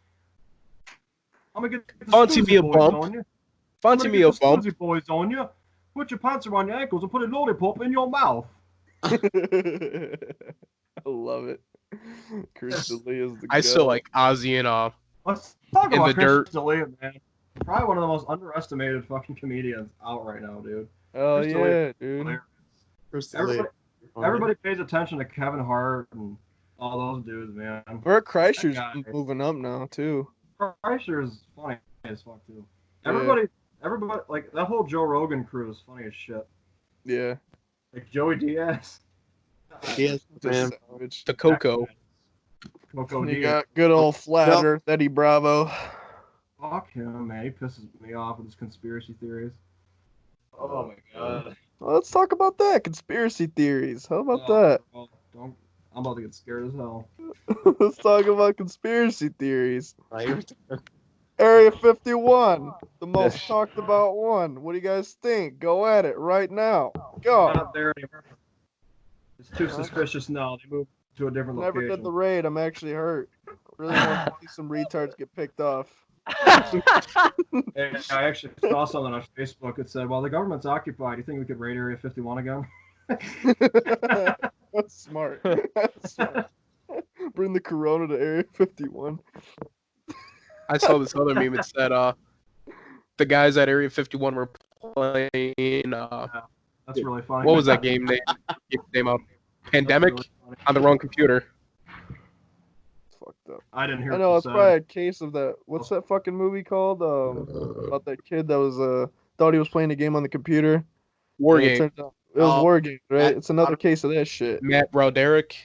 I'm gonna get the Fancy Susie me a boys bump. on you. I'm Fancy gonna me a get the bump. Susie boys on you. Put your pants around your ankles and put a lollipop in your mouth. I love it. Kirsten Lee is the I still goat. like Ozzy and Let's talk In about the dirt. Chris D'Elia, man. Probably one of the most underestimated fucking comedians out right now, dude. Oh Chris D'Elia yeah, is dude. hilarious. Everybody pays attention to Kevin Hart and all those dudes, man. Bert Kreischer's That guy. moving up now too. Kreischer's funny as fuck too. Yeah. Everybody, like that whole Joe Rogan crew is funny as shit. Yeah. Like Joey Diaz. He is, man. Just savage. the Coco. Coco You Diaz. got good old flat Earth Eddie Bravo. Fuck him, man. He pisses me off with his conspiracy theories. Oh my god. Well, let's talk about that. Conspiracy theories. How about Oh, I'm about to get scared as hell. that? Let's talk about conspiracy theories. Right? Area 51, the most Yes. talked about one. What do you guys think? Go at it right now. Go. Not there anymore. It's too suspicious now. They moved to a different Never location. did the raid. I'm actually hurt. Really want to see some retards get picked off. Hey, I actually saw something on Facebook that said, "While the government's occupied, do you think we could raid Area 51 again?" That's smart. That's smart. Bring the Corona to Area 51. I saw this other meme. It said the guys at Area 51 were playing That's really funny. what was that game name? Out Pandemic That's really funny. on the wrong computer. It's fucked up. I didn't hear. I what know you it's said. probably a case of that. What's that fucking movie called? About that kid that was thought he was playing a game on the computer. War and it game. turns out it was Oh, War Game, right? that- It's another case of that shit. Matt Broderick.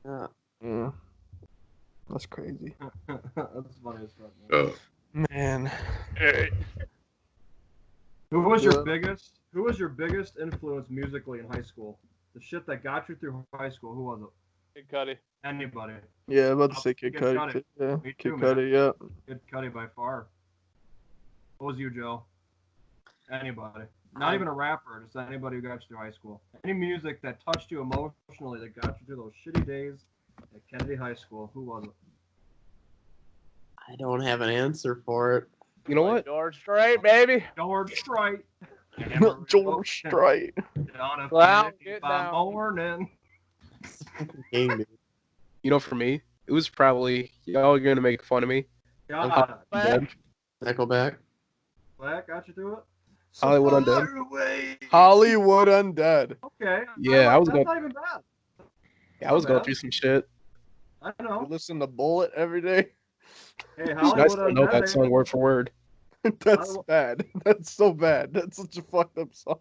Yeah. Yeah. That's crazy. That's funny as fuck. Man. Man. Who was your Yeah. biggest? Who was your biggest influence musically in high school? The shit that got you through high school. Who was it? Kid Cudi. Anybody. Yeah, I'm about to say Kid Kid Cudi. Cudi. too. Yeah, Me Kid too, man. Cudi, yeah. Kid Cudi by far. What was you, Joe? Anybody. Not even a rapper, just anybody who got you through high school. Any music that touched you emotionally, that got you through those shitty days at Kennedy High School. Who was it? I don't have an answer for it. You know what? George Strait, baby. George Strait. George Strait. On a Well, Friday get by down. morning. Game, dude. You know, for me, it was probably y'all are gonna make fun of me. God. Back. Nickelback. Black got you through it? Hollywood So Undead. far away. Hollywood Undead. Okay. Yeah, I was that's going. not even bad. Yeah, I was going bad. through some shit. I You know. listen to Bullet every day. Hey, I Hollywood still know that Undead. song word for word. That's bad. That's so bad. That's such a fucked up song.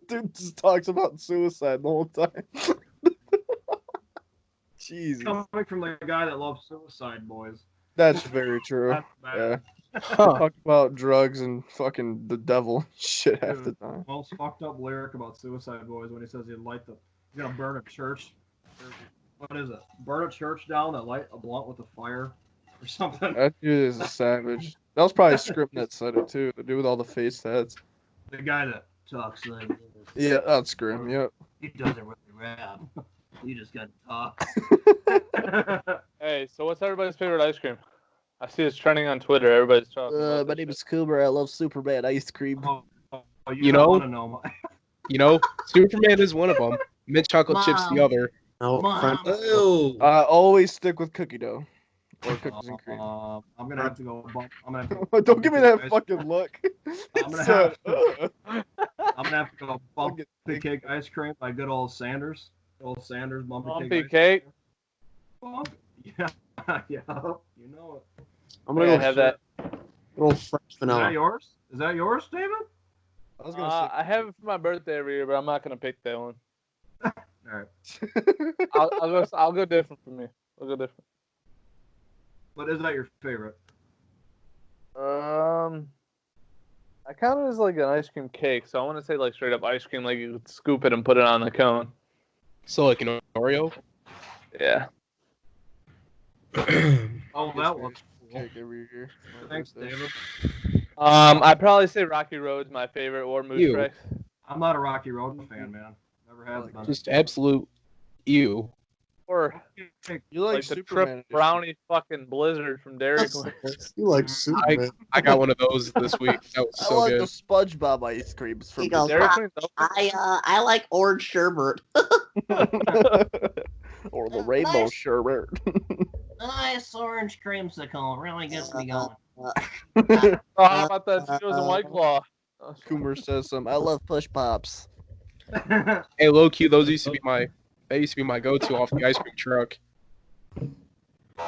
Dude just talks about suicide the whole time. Jesus. Coming from the guy that loves Suicide Boys. That's very true. That's bad. Yeah. Huh. Talk about drugs and fucking the devil shit half the Dude, time. most fucked up lyric about Suicide Boys when he says he's gonna burn a church. What is it? Burn a church down and light a blunt with a fire or something. That dude is a savage. That was probably Script that said it too. The dude with all the face tats. The guy that talks like this. Yeah, that's Scrim. Yep. He doesn't really rap. You just gotta talk. Hey, so what's everybody's favorite ice cream? I see it's trending on Twitter. Everybody's talking about My this name shit. is Cooper. I love Superman ice cream. Oh, You don't know? want to know. You know, Superman is one of them. Mint chocolate chips the Mom. other. No, Mom. Oh. Always stick with cookie dough or cookies and cream. I'm gonna have to go. I'm gonna have to go Don't give me that ice- fucking look. I'm gonna So, have I'm gonna have to go bumpy Fucking- cake ice cream by good old Sanders. Old Sanders bumpy Bumpy cake. cake. Bump. Yeah, yeah, you know it. I'm gonna Yeah, go have that. little fresh Is vanilla. that yours? Is that yours, David? I was gonna I have it for my birthday every year, but I'm not gonna pick that one. All right. say. I'll go different for me. I'll go different. But is that your favorite? I count it as like an ice cream cake, so I want to say like straight up ice cream, like you could scoop it and put it on the cone. So like an Oreo. Yeah. Oh, that was cool. Cake every year. My Thanks, birthday. David. I'd probably say Rocky Road's my favorite, or Moose Ew. Tracks. I'm not a Rocky Road fan, man. Never have been. Just absolute ew. Or You like, like the Superman? Trip Brownie fucking Blizzard from Dairy Queen. You like Superman? I got one of those this week. That was I so like good. the SpongeBob ice creams from He goes, Dairy Queen's I like orange sherbet. or the rainbow Nice. sherbet. Nice orange creamsicle. Really gets me going. Oh, how about that Cheetos and White Claw? Coomer says some. I love push pops. Hey, low key, those used to be my go-to off the ice cream truck.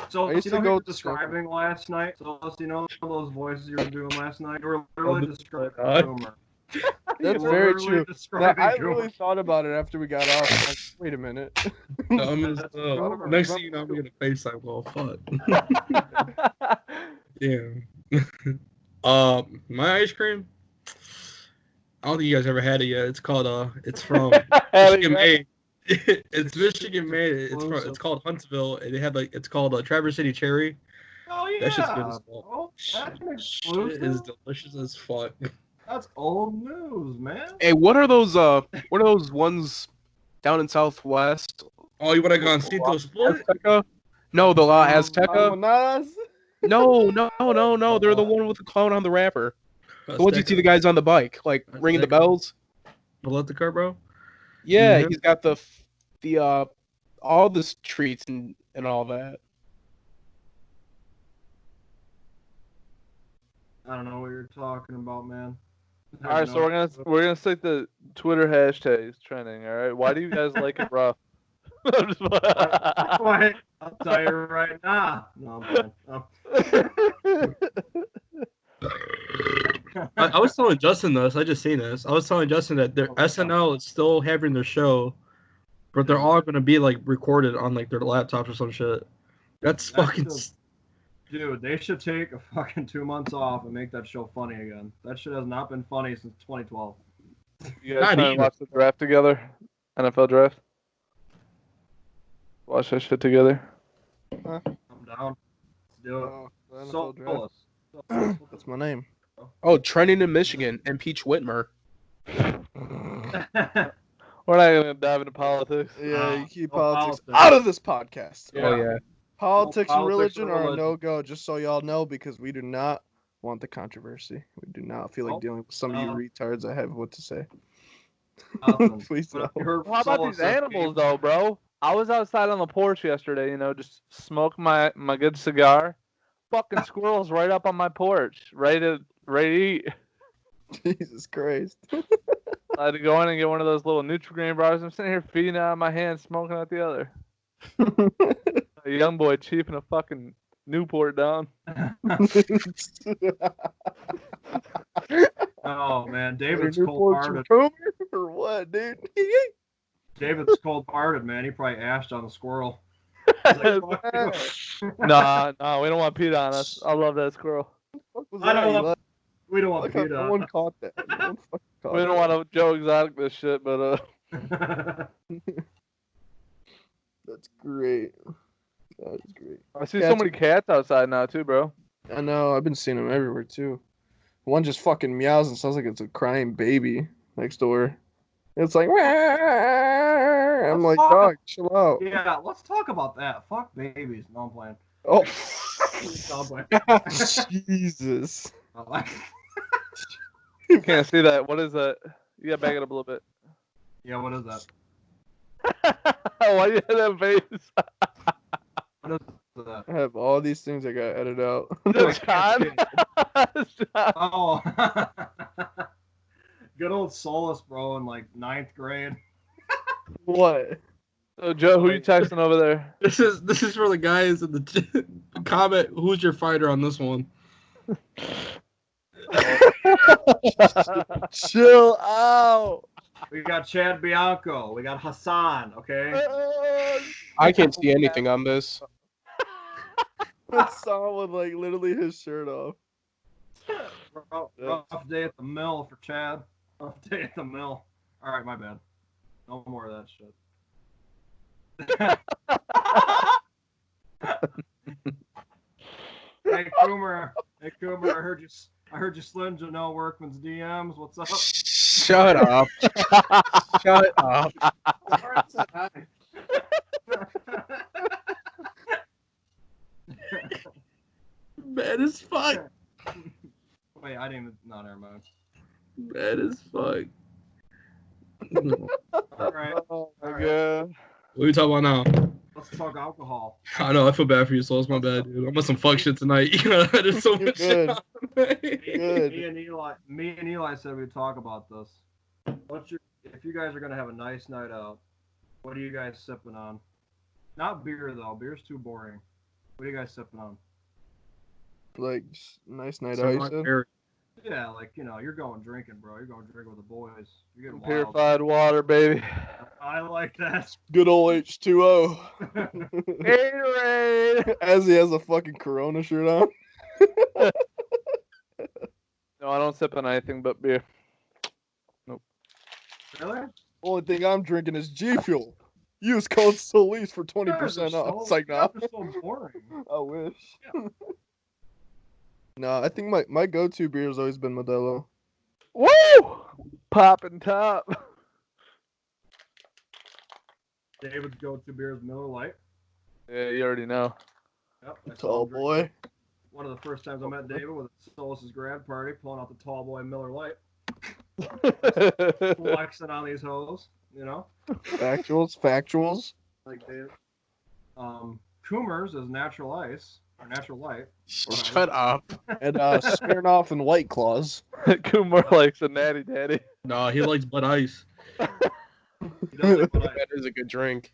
So I used you to know go who you were with the describing last night? So you know those voices you were doing last night? You were literally the describing fuck? Coomer. That's You were very literally true. Now, describing I Coomer. really thought about it after we got off. I'm like, wait a minute. Next thing you know, I'm gonna FaceTime. Well, fuck. Yeah. My ice cream. I don't think you guys ever had it yet. It's called it's from Michigan made. It's Michigan made. It's called Huntsville, and they had it's called Traverse City Cherry. Oh yeah. That shit's good as fuck. Oh, that's an Shit is exclusive. delicious as fuck. That's old news, man. Hey, what are those ones down in Southwest? Oh, you wanna go on Cito Split? Azteca? No, the La Azteca. Empanadas? No. They're the one with the clown on the wrapper. The ones you see the guys on the bike, like ringing the Azteca. bells. Below the car, bro. Yeah, Mhm. he's got the all the treats and all that. I don't know what you're talking about, man. All right, so we're gonna stick the Twitter hashtags trending. All right, why do you guys like it rough? I'm just- Wait, I'll tell you right now. No, I'm fine. I was telling Justin this. I just seen this. I was telling Justin that their SNL is still having their show, but they're all gonna be recorded on their laptops or some shit. That's fucking. Dude, they should take a fucking 2 months off and make that show funny again. That shit has not been funny since 2012. You guys Not trying even. to watch the draft together? NFL draft? Watch that shit together. I'm down. Let's do it. Oh, the NFL So, draft. That's my name. Oh, trending in Michigan, impeach Whitmer. We're not gonna dive into politics. Yeah, you keep no politics politics. out of this podcast. Oh yeah. Politics and politics religion or are a religion. no-go, just so y'all know, because we do not want the controversy. We do not feel like Nope. dealing with some of you retards that have what to say. Nothing. Please But if no. you heard How about Solo these say animals, beef, though, bro? I was outside on the porch yesterday, just smoking my good cigar. Fucking squirrels right up on my porch, ready to eat. Jesus Christ. I had to go in and get one of those little Nutri-Grain bars. I'm sitting here feeding out of my hand, smoking out the other. A young boy chiefing a fucking Newport down. Oh man, David's Newport cold-hearted. Tacoma or what, dude? David's cold-hearted, man. He probably ashed on the squirrel. He's like, "Fuck you." Nah, we don't want Pete on us. I love that squirrel. What was I that, don't Eli? want. We don't want Look how Peter. no one caught that. No one fucking caught We don't that. want to Joe Exotic this shit, but That's great. That is great. I see so Cats many cats outside now too, bro. I know. I've been seeing them everywhere too. One just fucking meows and sounds like it's a crying baby next door. It's like, "Wah!" I'm like, Let's talk dog, chill out. Yeah, let's talk about that. Fuck babies. No, I'm playing. Oh, No, I'm playing. Jesus. I like- Can't see that. What is that? You gotta back it up a little bit. Yeah, what is that? Why you hit that face? What is that? I have all these things I gotta edit out. That's John. Oh. Good old Solus, bro, in like 9th grade. What? So Joe, who you texting over there? This is for the guys in the comment. Who's your fighter on this one? Chill out. We got Chad Bianco. We got Hassan, okay? I can't see anything on this. I saw with like literally his shirt off. Rough day at the mill for Chad. Rough day at the mill. All right, my bad. No more of that shit. Hey Coomer, I heard you slid Janelle Workman's DMs. What's up? Shut up. Shut up. Bad as fuck. Wait, I didn't even. No, never mind. Bad as fuck. All right. Oh my god. What are we talking about now? Let's talk alcohol. I know, I feel bad for you, so it's my bad, dude. I'm on some fuck shit tonight. There's so You're much shit good. on me. Good. Me and Eli said we'd talk about this. If you guys are gonna have a nice night out, what are you guys sipping on? Not beer though. Beer's too boring. What are you guys sipping on? Like, just nice night So out, you like said? Eric, Yeah, like you're going drinking, bro. You're going drinking with the boys. You're getting wild. Purified water, baby. I like that. Good old H2O. Gatorade. As he has a fucking Corona shirt on. No, I don't sip on anything but beer. Really? Only thing I'm drinking is G Fuel. Use code Solis for 20% off. It's like, nah, They're so boring. I wish. No, I think my go-to beer has always been Modelo. Woo! Pop and top. David's go-to beer is Miller Lite. Yeah, you already know. Yep. I saw Tall him drink boy. it. One of the first times I met David was at Solis's grad party, pulling out the Tall Boy Miller Lite, flexing on these hoes, you know. Factuals. Like David. Coomers is natural ice or natural light. Shut up. And Smirnoff and White Claws. Kumar likes a natty daddy. no, he likes Bud Ice. He does like That is a good drink.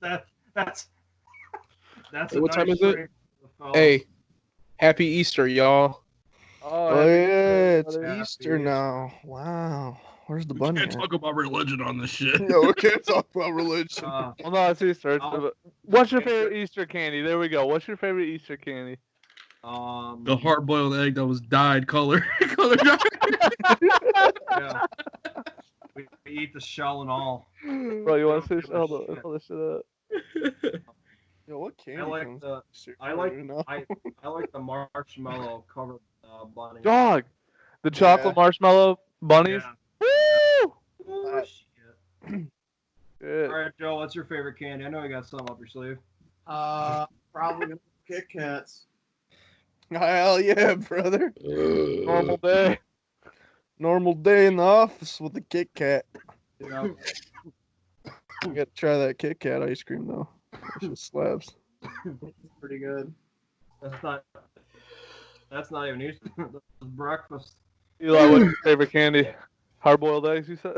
that's Hey, a what time nice is it? drink for the fellas. Hey, happy Easter, y'all. Oh yeah, it's Happy Easter Easter. now. Wow. Where's the We bunny? can't talk about religion on this shit. No, we can't talk about religion. Well, no, it's Easter. What's your favorite Easter candy? There we go. What's your favorite Easter candy? The hard-boiled egg that was dyed color. Yeah. We eat the shell and all. Bro, you want to see? Yeah, Hold shit. on, hold this shit up. Yo, what candy I like comes the Easter? I like don't even know. I like the marshmallow covered bunny. Dog, the chocolate Yeah. marshmallow bunnies. Yeah. Woo! Oh, shit. Good. All right, Joe, what's your favorite candy? I know you got some up your sleeve. Probably gonna Kit Kats. Hell yeah, brother. Normal day. Normal day in the office with a Kit Kat. You know, You gotta try that Kit Kat ice cream though. That shit slaps. Pretty good. that's not even Easter. That's breakfast. Eli, what's your favorite candy? Hard-boiled eggs, you said?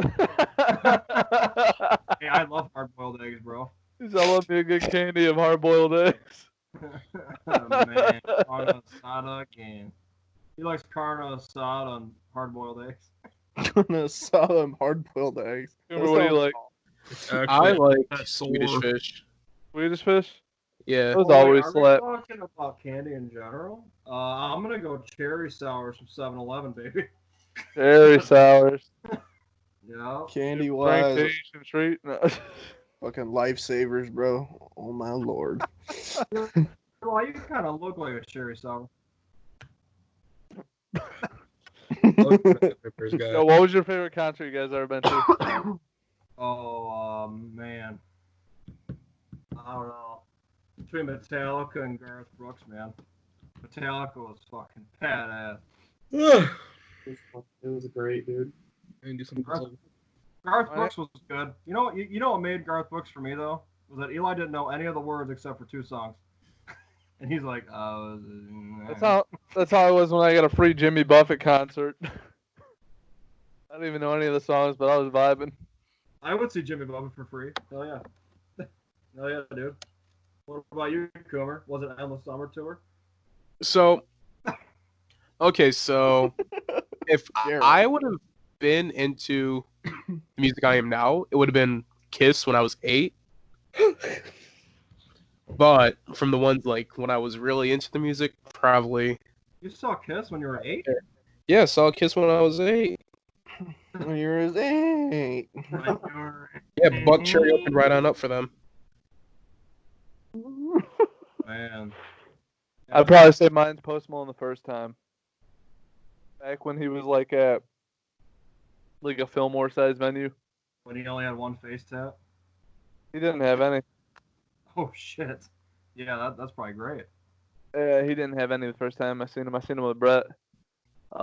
Hey, I love hard-boiled eggs, bro. He said, I love me a good candy of hard-boiled eggs. Man, carne asada again. He likes carne asada and hard-boiled eggs. Gonna solid hard-boiled eggs. Remember what do you like? It's I actually like that's Swedish sore. fish. Swedish fish? Yeah. Those Oh, wait, always are we slap. talking about candy in general? I'm gonna go cherry sours from 7-Eleven, baby. Cherry sours. Yeah. Candy Drink wise, Asian treat. No. fucking lifesavers, bro. Oh my lord. Well, you kind of look like a cherry sour. Peppers guy. Yo, what was your favorite concert you guys ever been to? Oh, man. I don't know. Between Metallica and Garth Brooks, man. Metallica was fucking badass. Ugh. It was great, dude. And do some Garth Brooks was good. You know what made Garth Brooks for me though was that Eli didn't know any of the words except for 2 songs, and he's like, That's how it was when I got a free Jimmy Buffett concert. I didn't even know any of the songs, but I was vibing. I would see Jimmy Buffett for free. Hell yeah. Hell yeah, dude. What about you, Coomer? Was it Endless Summer Tour? So, okay, so if Jared. I would have been into the music I am now, it would have been Kiss when I was 8. But from the ones like when I was really into the music, probably You saw Kiss when you were 8? yeah, saw Kiss when I was 8. When you were 8. Yeah, Buck Cherry opened right on up for them. Man. I'd probably say mine's Post Malone the first time. Back when he was like at like a Fillmore size venue. When he only had one face tap. He didn't have any. Oh shit. Yeah, that's probably great. Yeah, he didn't have any the first time I seen him. I seen him with Brett. We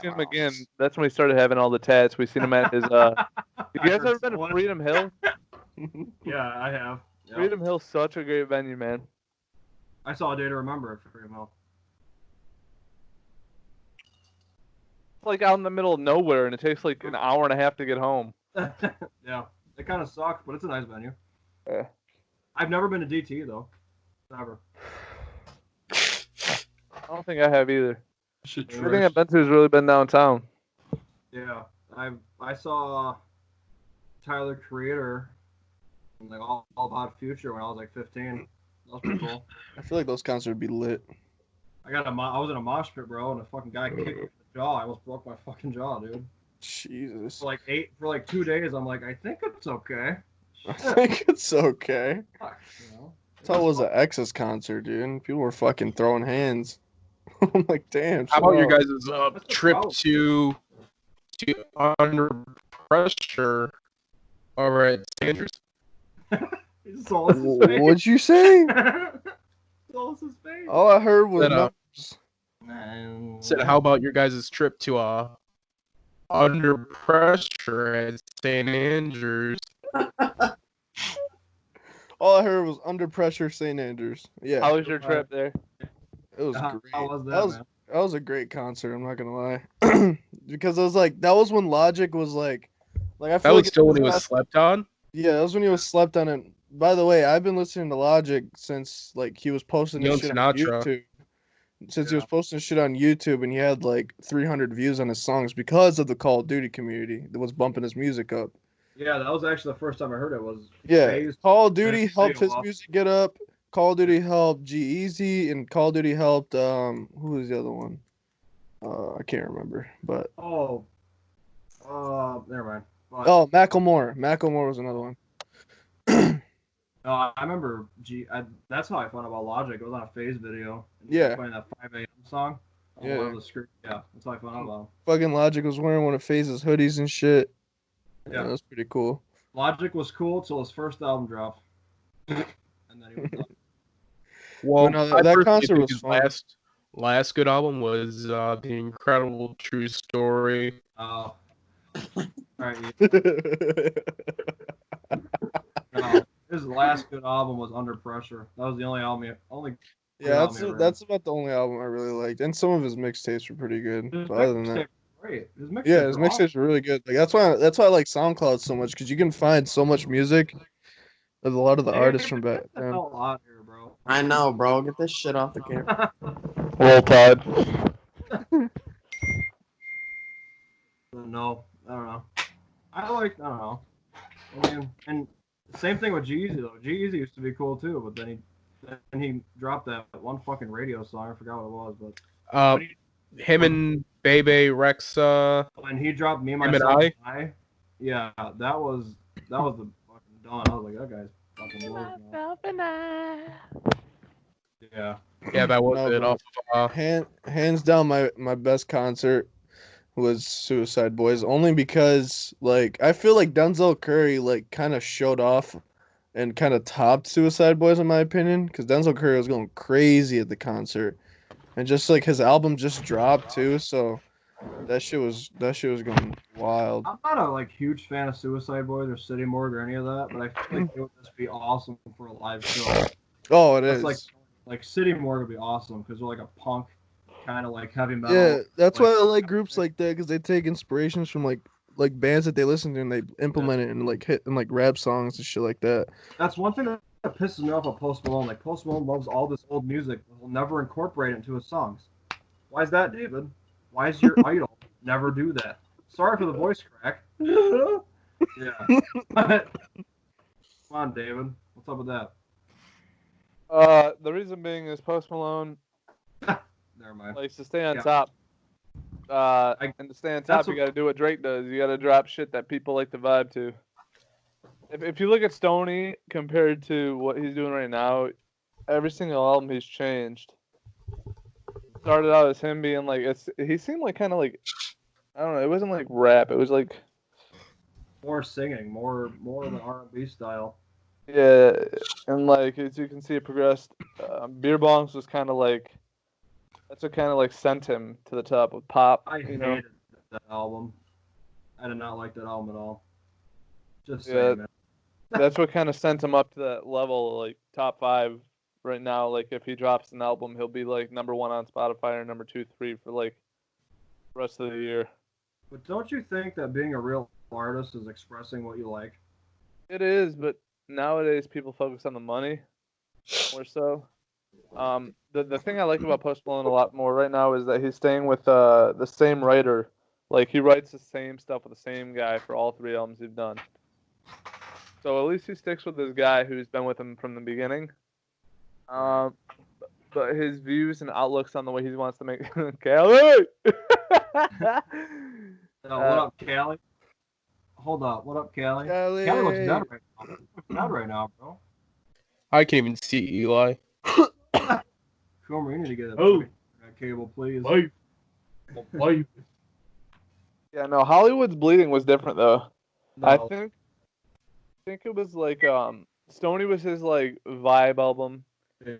seen him again. That's when he started having all the tats. We seen him at his you guys ever been to Freedom Hill? Yeah, I have. Yep. Freedom Hill's such a great venue, man. I saw A Day to Remember at Freedom Hill. It's like out in the middle of nowhere, and it takes like an hour and a half to get home. Yeah, it kind of sucks, but it's a nice venue. Yeah. I've never been to DT though. Never. I don't think I have either. Shit, Everything I've been to has really been downtown. Yeah, I saw Tyler Creator and like all About Future when I was like 15. That was pretty cool. I feel like those concerts would be lit. I was in a mosh pit, bro, and a fucking guy kicked me in the jaw. I almost broke my fucking jaw, dude. Jesus. For like 2 days, I'm like, I think it's okay. I think it's okay. Fuck, you know? That's how it was an Exodus concert, dude. People were fucking throwing hands. I'm like, damn. How about your shut guys' That's the trip problem. to Under Pressure over at Sanders? He just saw us his up. face. What'd you say? Saw us his face. All I heard was Shut up. numbers. Said, how about your guys' trip to Under Pressure at St. Andrews? All I heard was Under Pressure St. Andrews. Yeah, How was your trip there? it was How great. was that, man? That was a great concert. I'm not gonna lie, because it was like that was when Logic was like I That feel was like still when he was slept on. Yeah, that was when he was slept on. And by the way, I've been listening to Logic since like he was posting Young this shit on Sinatra. YouTube. Since he was posting shit on YouTube, and he had like 300 views on his songs because of the Call of Duty community that was bumping his music up. Yeah, that was actually the first time I heard it. Was Yeah, Phase Call of Duty and helped his Seal Off. music get up. Call of Duty helped G-Eazy, and Call of Duty helped who was the other one? I can't remember, but Never mind. But, oh, Macklemore. Macklemore was another one. no, I remember that's how I found out about Logic. It was on a Phase video. And Yeah. Playing that 5 a.m. song. On Yeah. one of the screen. Yeah, that's how I found out about him. Fucking Logic was wearing one of Phase's hoodies and shit. Yeah. That was pretty cool. Logic was cool till his first album dropped. And then he was done. Well, no, I that personally concert think was his fun. last good album was The Incredible True Story. Oh. Alright. No, his last good album was Under Pressure. That was the only album. Yeah, Without Me, right? that's about the only album I really liked, and some of his mixtapes were pretty good. His But other than mixtape that, was great. His mixtapes yeah, his are awesome. mixtapes were really good. Like that's why I like SoundCloud so much because you can find so much music of a lot of the artists from back Get the then. hell out here, bro. I know, bro. Get this shit off the camera. Roll Tide. No, I don't know. I don't know. I mean, and same thing with G-Eazy though. G-Eazy used to be cool too, but then he dropped that one fucking radio song. I forgot what it was, but when Him and Bebe Rexa. when he dropped Me, Him and Myself, I. and I, yeah, that was the fucking dawn. I was like, that guy's fucking blows, man. Yeah. Yeah, that was No, it. but Off of, hands down, my best concert was Suicide Boys, only because like I feel like Denzel Curry like kind of showed off and kind of topped Suicide Boys in my opinion, because Denzel Curry was going crazy at the concert, and just like his album just dropped too, so that shit was going wild. I'm not a like huge fan of Suicide Boys or City Morgue or any of that, but I feel like it would just be awesome for a live show. Oh, it That's is. like City Morgue would be awesome because they're like a punk kind of like heavy metal. Yeah, that's like, why I like groups like that because they take inspirations from like bands that they listen to and they implement it and like hit and like rap songs and shit like that. That's one thing that pisses me off about Post Malone. Like Post Malone loves all this old music, but will never incorporate it into his songs. Why is that, David? Why is your idol never do that? Sorry for the voice crack. Yeah. Come on, David. What's up with that? The reason being is Post Malone Never mind. likes to stay on Yeah. top. And to stay on top, you got to do what Drake does. You got to drop shit that people like to vibe to. If you look at Stoney compared to what he's doing right now, every single album he's changed. Started out as him being like, he seemed like kind of like, I don't know, it wasn't like rap. It was like, More singing, more of an R&B style. yeah, and like as you can see, it progressed. Beer Bongs was kind of like, that's what kind of like sent him to the top of pop. I you know? hated that album. I did not like that album at all. Just Yeah. saying, man. That's what kind of sent him up to that level, like top 5 right now. Like if he drops an album, he'll be like number 1 on Spotify or number 2, 3 for like the rest of the year. But don't you think that being a real artist is expressing what you like? It is, but nowadays people focus on the money more so. The thing I like about Post Malone a lot more right now is that he's staying with the same writer. Like he writes the same stuff with the same guy for all 3 albums he's done. So at least he sticks with this guy who's been with him from the beginning. But his views and outlooks on the way he wants to make Kelly. What up, Callie? Hold up. What up, Callie? Callie looks dead right now. She looks dead right now, bro. I can't even see Eli. Comer, you need to get a cable, please. Life. Yeah, no, Hollywood's Bleeding was different though. No. I think it was like Stoney was his like vibe album. Yeah.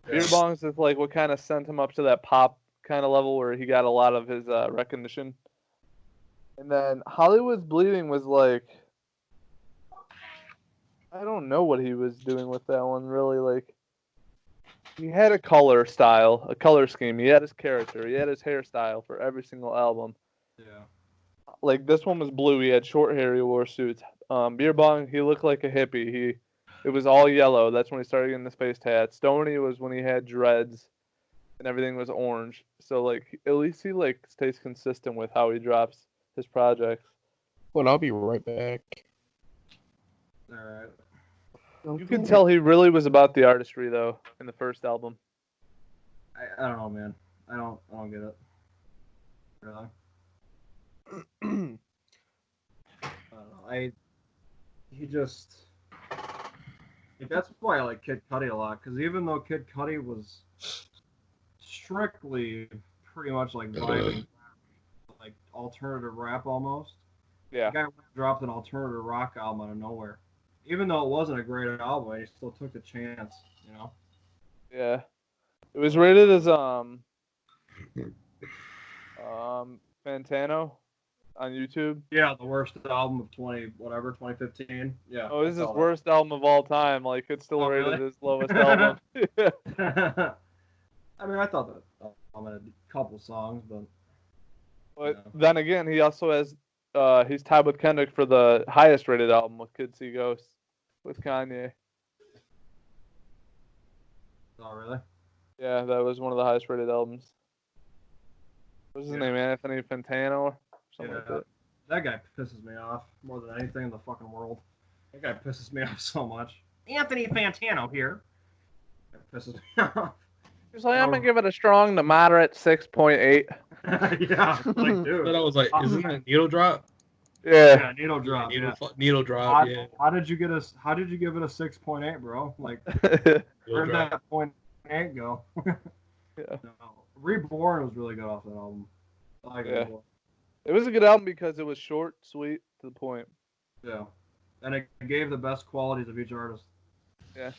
Beer Bongs is like what kind of sent him up to that pop kind of level where he got a lot of his recognition. And then Hollywood's Bleeding was like, I don't know what he was doing with that one really. Like he had a color style, a color scheme. He had his character. He had his hairstyle for every single album. Yeah. Like this one was blue. He had short hair. He wore suits. Beer Bong, he looked like a hippie. It was all yellow. That's when he started getting the spaced hat. Stoney was when he had dreads, and everything was orange. So like at least he like stays consistent with how he drops his projects. Well, I'll be right back. All right. You can tell he really was about the artistry though in the first album. I don't know, man. I don't get it. Really. I don't know. He just. That's why I like Kid Cudi a lot, because even though Kid Cudi was strictly pretty much like vibing, like alternative rap almost, Yeah. the guy dropped an alternative rock album out of nowhere. Even though it wasn't a great album, he still took the chance, you know? Yeah. It was rated as Fantano on YouTube. Yeah, the worst album of 2015. Yeah. Oh, this is I his saw worst album of all time. Like it's still Oh, rated really? his lowest album. that. I mean, I thought that album had a couple songs, but But Yeah. then again, he also has he's tied with Kendrick for the highest rated album with Kids See Ghosts with Kanye. not really. Yeah, that was one of the highest rated albums. What's his Yeah. name? Anthony Fantano or something like Yeah. that. That guy pisses me off more than anything in the fucking world. That guy pisses me off so much. Anthony Fantano here. That pisses me off. He's like, I'm gonna give it a strong to moderate 6.8. Yeah, like dude. But I was like, isn't that a needle drop? Yeah. Needle drop. Yeah. Needle drop. Yeah. How did you give it a 6.8, bro? Like, Needle where'd drop. that .8 go? Yeah. No. Reborn was really good off that album. I like Yeah. Reborn. It was a good album because it was short, sweet, to the point. Yeah. And it gave the best qualities of each artist. Yeah.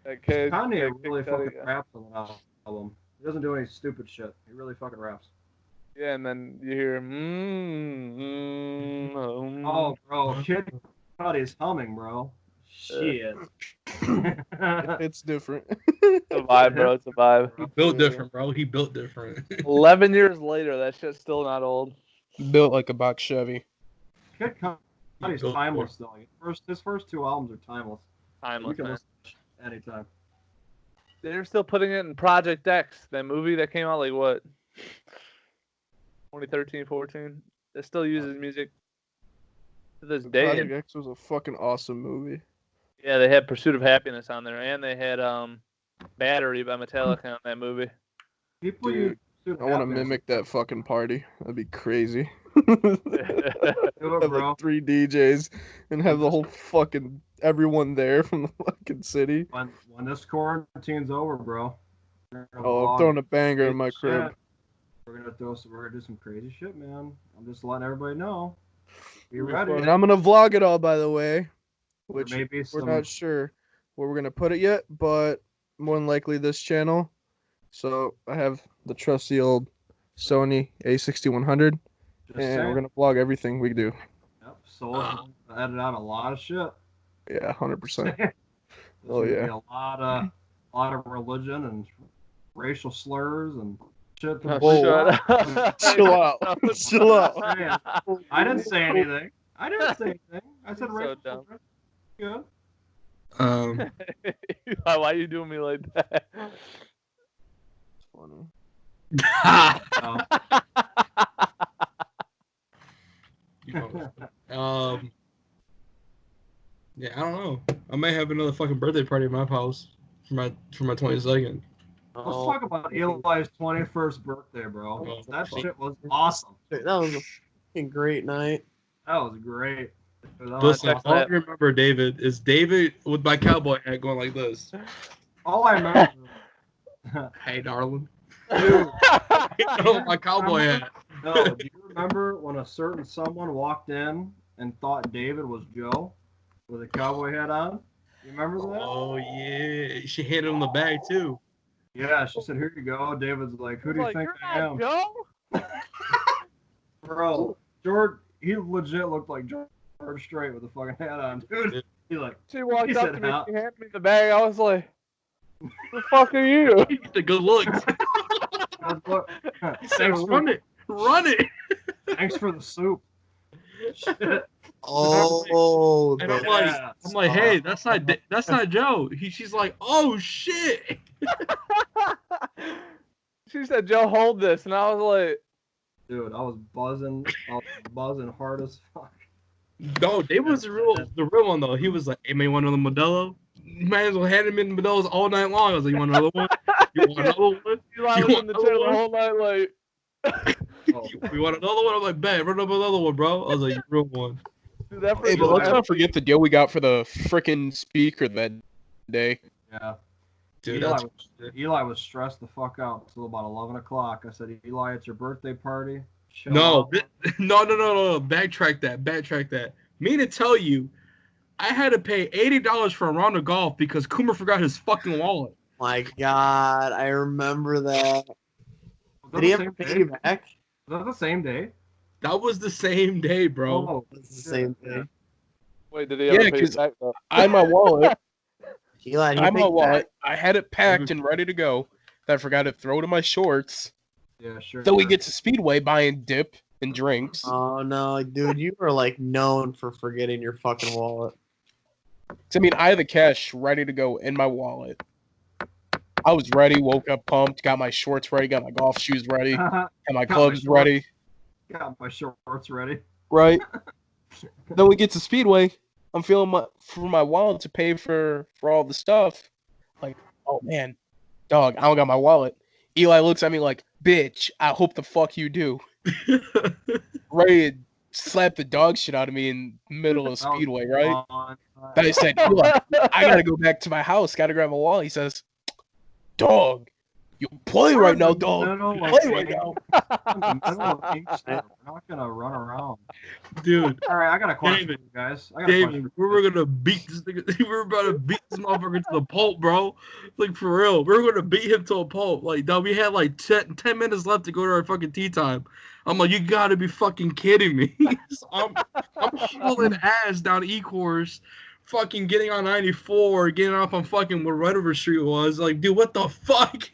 That kid, Kanye that really Kid Cudi, fucking raps on that album. He doesn't do any stupid shit. He really fucking raps. yeah, and then you hear Oh, bro, Kid Cudi's humming, bro. Shit. It's different. It's a vibe, bro. It's a vibe. He built different, bro. He built different. 11 years later, that shit's still not old. Built like a box Chevy. Kid Cudi's built timeless, though. His first two albums are timeless. You Timeless, can man. listen to it anytime. They're still putting it in Project X, that movie that came out like what? 2013, 14. It still uses music to this day. Project X was a fucking awesome movie. Yeah, they had Pursuit of Happiness on there, and they had Battery by Metallica on that movie. People Dude, use Pursuit I of want to Happiness. mimic that fucking party. That'd be crazy. Do it, Have bro. like 3 DJs and have the whole fucking everyone there from the fucking city. When this quarantine's over, bro. we're gonna Oh, I'm vlog throwing a banger in my crazy crib. shit. We're gonna do some crazy shit, man. I'm just letting everybody know. Be And ready. I'm gonna vlog it all, by the way. Which There may be we're some. not sure where we're gonna put it yet, but more than likely this channel. So I have the trusty old Sony A6100, Just and saying. we're gonna vlog everything we do. Yep. So edit out a lot of shit. Yeah, 100%. There's Oh, gonna yeah. be a lot of religion and racial slurs and shit. to the Whoa. Shut up. Chill out. Chill out. I didn't say anything. I said You're so racial dumb. slurs. Good. Why are you doing me like that? Funny. Oh. Yeah, I don't know. I may have another fucking birthday party at my house for my 22nd. Let's talk about Eli's 21st birthday, bro. Oh, That fuck. shit was awesome. That was a fucking great night. That was great. That was Listen, awesome. all I remember, David, is David with my cowboy hat going like this. All I remember. Hey, darling. Dude, My cowboy hat. no, do you remember when a certain someone walked in and thought David was Joe with a cowboy hat on? You remember that? Oh, yeah. She handed him the bag, too. Yeah, she said, "Here you go." David's like, "Who do you Like, think you're I not am?" Joe? Bro, George, he legit looked like George Strait with a fucking hat on, dude. He's like, She walked He up said to me, how- she handed me the bag. I was like, the fuck are you? He get the good looks. "Look, He said, run it. Run it. thanks for the soup." Shit. Oh, And I'm the- like, hey, that's not Joe. She's like, oh, shit. She said, Joe, hold this. And I was like, Dude, I was buzzing hard as fuck. No, David was the real one, though. He was like, hey, man, you want another Modelo? You might as well hand him in Modelo's all night long. I was like, you want another one? You want another one? Eli You was want in the another chair the one? whole night, like, You want another one? I'm like, bet, run up another one, bro. I was like, you real one. dude, that Hey, first but let's one- not forget the deal we got for the frickin' speaker that day. Yeah. Dude, Eli was stressed the fuck out until about 11 o'clock. I said, "Eli, it's your birthday party." Chill No, out." no. Backtrack that. Me to tell you, I had to pay $80 for a round of golf because Coomer forgot his fucking wallet. my God, I remember that. Was that Did he the ever same pay day? you back? Was that the same day? That was the same day, bro. Oh, It's the shit. same thing. Wait, did he Yeah, ever pay you 'cause back, though? I had my wallet. Eli, I my wallet. I had it packed and ready to go. Then I forgot to throw it in my shorts. Yeah, sure. Then we get to Speedway buying dip and drinks. Oh no, dude, you were like known for forgetting your fucking wallet. I mean, I had the cash ready to go in my wallet. I was ready, woke up pumped, got my shorts ready, got my golf shoes ready, got my clubs ready. Got my shorts ready. Right. Then we get to Speedway. I'm feeling for my wallet to pay for all the stuff. Like, oh man, dog, I don't got my wallet. Eli looks at me like, bitch, I hope the fuck you do. Ready to slap the dog shit out of me in the middle of Speedway, right? Then I said, Eli, I gotta go back to my house, gotta grab my wallet. He says, dog, you play right now, dog. Play right now. We're not gonna run around. Dude. All right, I got a question David, for you guys. David, we were gonna beat this nigga. We were about to beat this motherfucker to the pulp, bro. Like, for real. We were gonna beat him to a pulp. Like, dog, we had like 10 minutes left to go to our fucking tea time. I'm like, you gotta be fucking kidding me. So I'm hauling ass down E-course, fucking getting on 94, getting off on fucking where River Street was. Like, dude, what the fuck?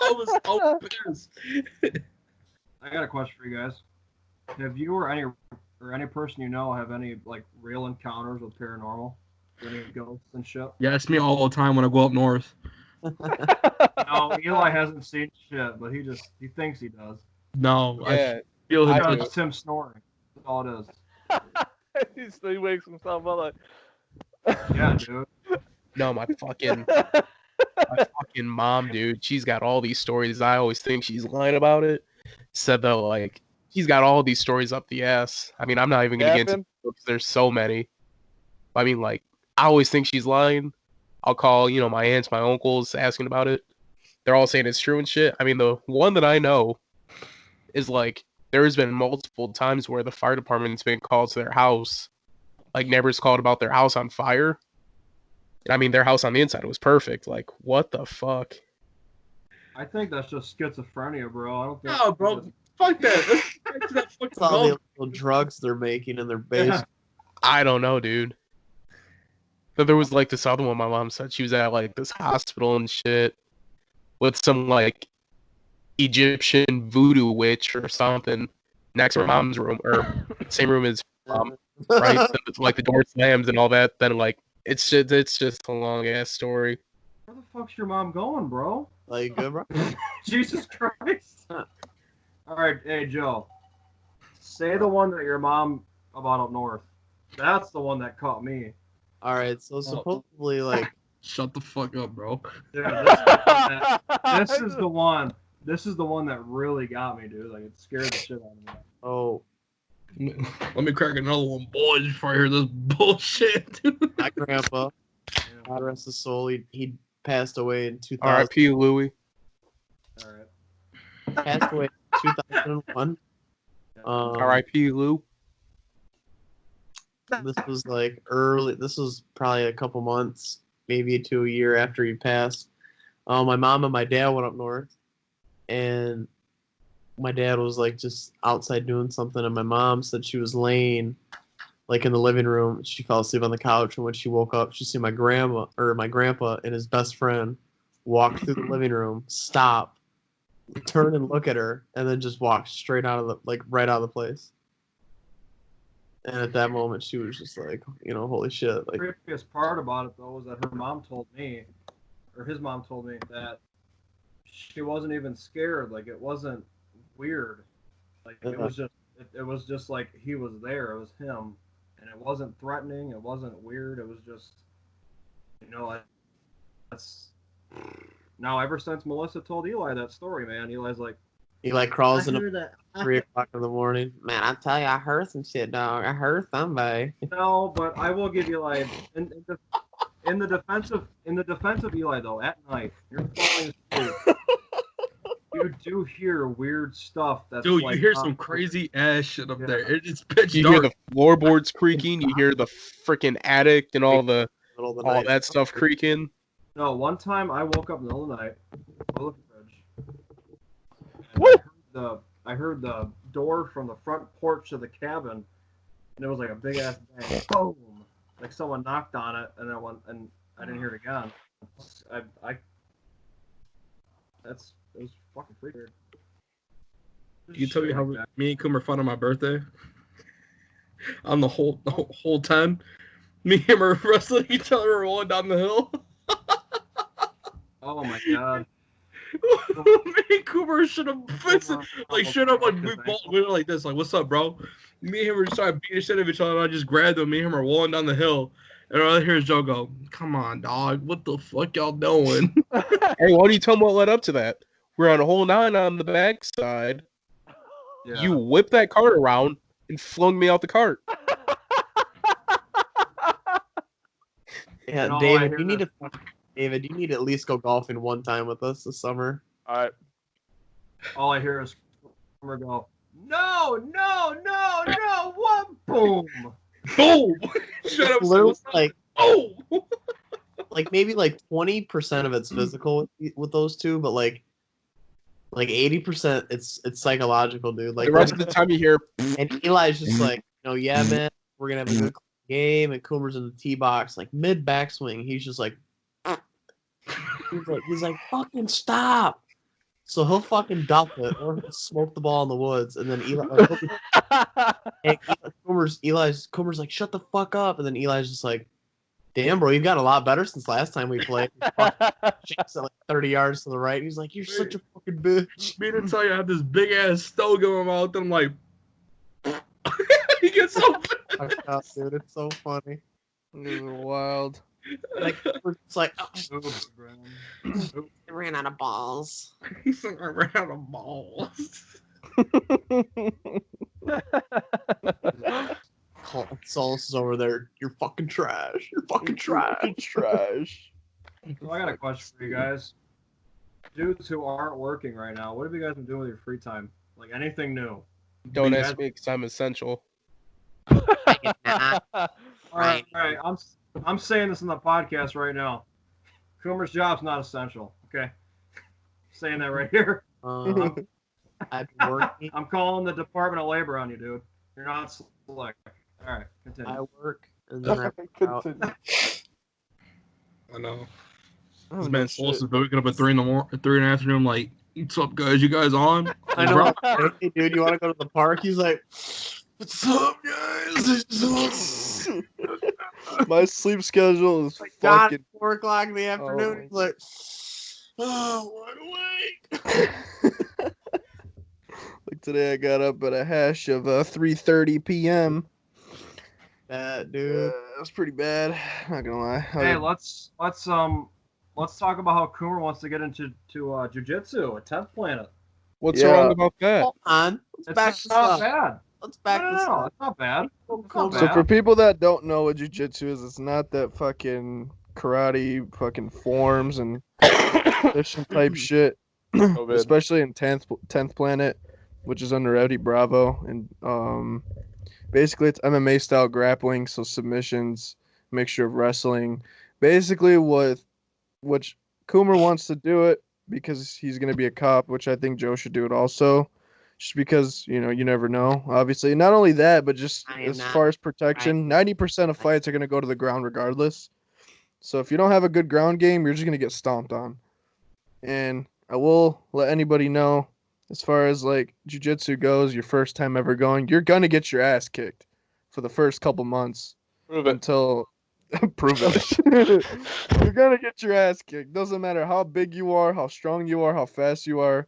I was so pissed. I got a question for you guys. Have you or any person you know have any like real encounters with paranormal? Any ghosts and shit? Yeah, it's me all the time when I go up north. No, Eli hasn't seen shit, but he thinks he does. No, Yeah, I feel him. It's him snoring. That's all it is. He wakes himself up like. Yeah, dude. no, my fucking mom, dude. She's got all these stories. I always think she's lying about it. Said that like she's got all these stories up the ass. I mean, I'm not even gonna get into it because there's so many. I mean, like I always think she's lying. I'll call, my aunts, my uncles asking about it. They're all saying it's true and shit. I mean, the one that I know is like there's been multiple times where the fire department's been called to their house. Like neighbors called about their house on fire. I mean, their house on the inside was perfect. Like, what the fuck? I think that's just schizophrenia, bro. I don't think. No, bro. Fuck that. Let's get back to that fucking It's all the illegal drugs they're making in their basement. I don't know, dude. But there was like this other one my mom said she was at like this hospital and shit with some like Egyptian voodoo witch or something next to her mom's room or same room as mom, right? So it's like the door slams and all that. Then like it's just a long ass story. Where the fuck's your mom going, bro? Are you good, bro? Jesus Christ. All right, hey Joe. Say the one that your mom about up north. That's the one that caught me. All right, so supposedly like shut the fuck up, bro. Dude, this is the one. This is the one that really got me, dude. Like it scared the shit out of me. Oh, let me crack another one, boys, before I hear this bullshit. my grandpa, God rest his soul, he passed away in 2000. R.I.P. Louie. All right. Passed away in 2001. R.I.P. Lou. This was like early. This was probably a couple months, maybe to a year after he passed. My mom and my dad went up north, and my dad was like just outside doing something, and my mom said she was laying like in the living room. She fell asleep on the couch, and when she woke up, she see my grandpa and his best friend walk through the living room, stop, turn and look at her, and then just walk straight out of right out of the place. And at that moment, she was just like, holy shit. Like, the creepiest part about it, though, was that her mom told me, or his mom told me, that she wasn't even scared. Like, it wasn't weird. Like, it was just like he was there. It was him. And it wasn't threatening. It wasn't weird. It was just, that's... Now, ever since Melissa told Eli that story, man, Eli's like... Eli crawls in at 3 o'clock in the morning. Man, I tell you, I heard some shit, dog. I heard somebody. No, but I will give Eli in the defense of Eli though. At night, you're falling asleep. You do hear weird stuff. That's dude, like, you hear some crazy ass shit up there. It's pitch you dark. You hear the floorboards creaking. You hear the freaking attic and all that stuff creaking. No, one time I woke up in the middle of the night, below the fridge. What? I heard the door from the front porch of the cabin, and it was like a big ass bang, boom, like someone knocked on it, and I didn't hear it again. It was fucking weird. You tell me how me and Coomer fought on my birthday. On the whole time, me and him were wrestling each other, rolling down the hill. Oh my god. Me and Cooper should have we were like this, like, what's up, bro? Me and him were just started beating shit of each other, and I just grabbed him. Me and him were rolling down the hill. And all I hear is Joe go, "Come on, dog. What the fuck y'all doing?" Hey, why don't you tell me what led up to that? We're on a hole 9 on the backside. Yeah. You whipped that cart around and flung me out the cart. Yeah, And all I David, hear you need is- to. David, you need to at least go golfing one time with us this summer. All right. All I hear is Coomer go, no, what? Boom. Boom! Shut up, Literally, son. like, Oh! like maybe like 20% of it's physical with those two, but like 80% it's psychological, dude. Like The rest of the time you hear, and Eli's just like, yeah, man, we're gonna have a good game. And Coomer's in the tee box, like mid backswing. He's just like, he's like, fucking stop. So he'll fucking dump it or he'll smoke the ball in the woods, and then Coomer's like, shut the fuck up, and then Eli's just like, damn, bro, you've got a lot better since last time we played. Shakes it like 30 yards to the right. He's like, you're such a fucking bitch. Me to tell you, I have this big ass stove in my mouth, and I'm like, he gets so Fuck up, dude, it's so funny. This is wild. Like, it's like, oh, Oops, bro. I ran out of balls. He's like, I ran out of balls. Solus is over there. You're fucking trash. You're fucking trash. Trash. So I got a question for you guys. Dudes who aren't working right now, what have you guys been doing with your free time? Like anything new? don't You ask guys- me because I'm essential. All right. I'm saying this in the podcast right now. Coomer's job's not essential. Okay, saying that right here. I've been working. I'm calling the Department of Labor on you, dude. You're not slick. All right, continue. I work and then I work out. I know. Oh, This no man shit. Solus is waking up at 3 in the afternoon, like, what's up, guys? You guys on? I know. Hey, dude, you want to go to the park? He's like, what's up, guys? My sleep schedule is God, fucking. 4 o'clock in the afternoon. my He's like, oh, wide awake. Like today, I got up at a hash of 3:30 p.m. Dude. That's pretty bad. Not gonna lie. Hey, let's talk about how Coomer wants to get into jujitsu at 10th Planet. What's Yeah. wrong about that? Hold on. Let's It's back this not up. bad. Let's back this No, up. it's not bad. It's not So bad. for people that don't know what jujitsu is, it's not that fucking karate fucking forms and position type shit. COVID. Especially in 10th Planet, which is under Eddie Bravo, and basically it's MMA style grappling, so submissions, mixture of wrestling. Basically, which Coomer wants to do it because he's gonna be a cop, which I think Joe should do it also, just because you never know. Obviously, not only that, but just I am as not far as protection, 90% of fights are gonna go to the ground regardless. So if you don't have a good ground game, you're just gonna get stomped on. And I will let anybody know, as far as like jiu-jitsu goes, your first time ever going, you're gonna get your ass kicked for the first couple months Prove it. until prove it. You're gonna get your ass kicked. Doesn't matter how big you are, how strong you are, how fast you are.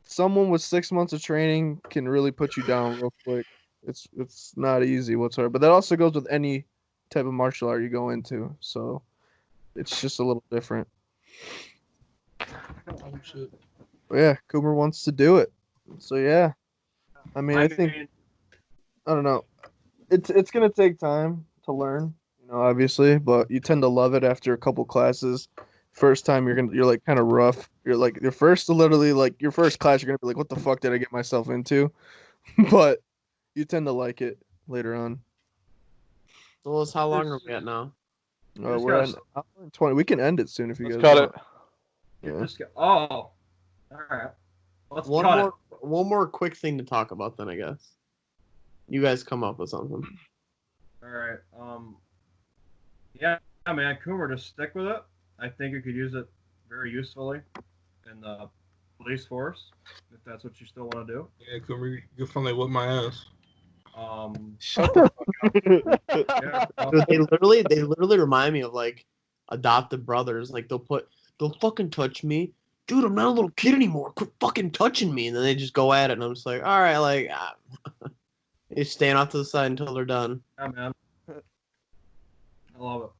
Someone with 6 months of training can really put you down real quick. It's not easy whatsoever. But that also goes with any type of martial art you go into. So it's just a little different. But yeah, Coomer wants to do it. So yeah. I mean, I think I don't know. It's gonna take time to learn, obviously, but you tend to love it after a couple classes. First time you're like kind of rough. You're like your first class you're gonna be like, what the fuck did I get myself into? But you tend to like it later on. Solus, how long are we at now? Just We're gotta at hour and 20. We can end it soon if you Let's guys cut want. it. Yeah. Just all right. Let's cut it. One more quick thing to talk about then, I guess. You guys come up with something. All right. Yeah, man, Coomer, just stick with it. I think you could use it very usefully in the police force, if that's what you still want to do. Yeah, Coomer, you'll finally whip my ass. Shut the fuck up. Yeah, Dude, they literally remind me of like adopted brothers. Like they'll fucking touch me. Dude, I'm not a little kid anymore. Quit fucking touching me. And then they just go at it, and I'm just like, all right, like, they stand off to the side until they're done. yeah, man. I love it.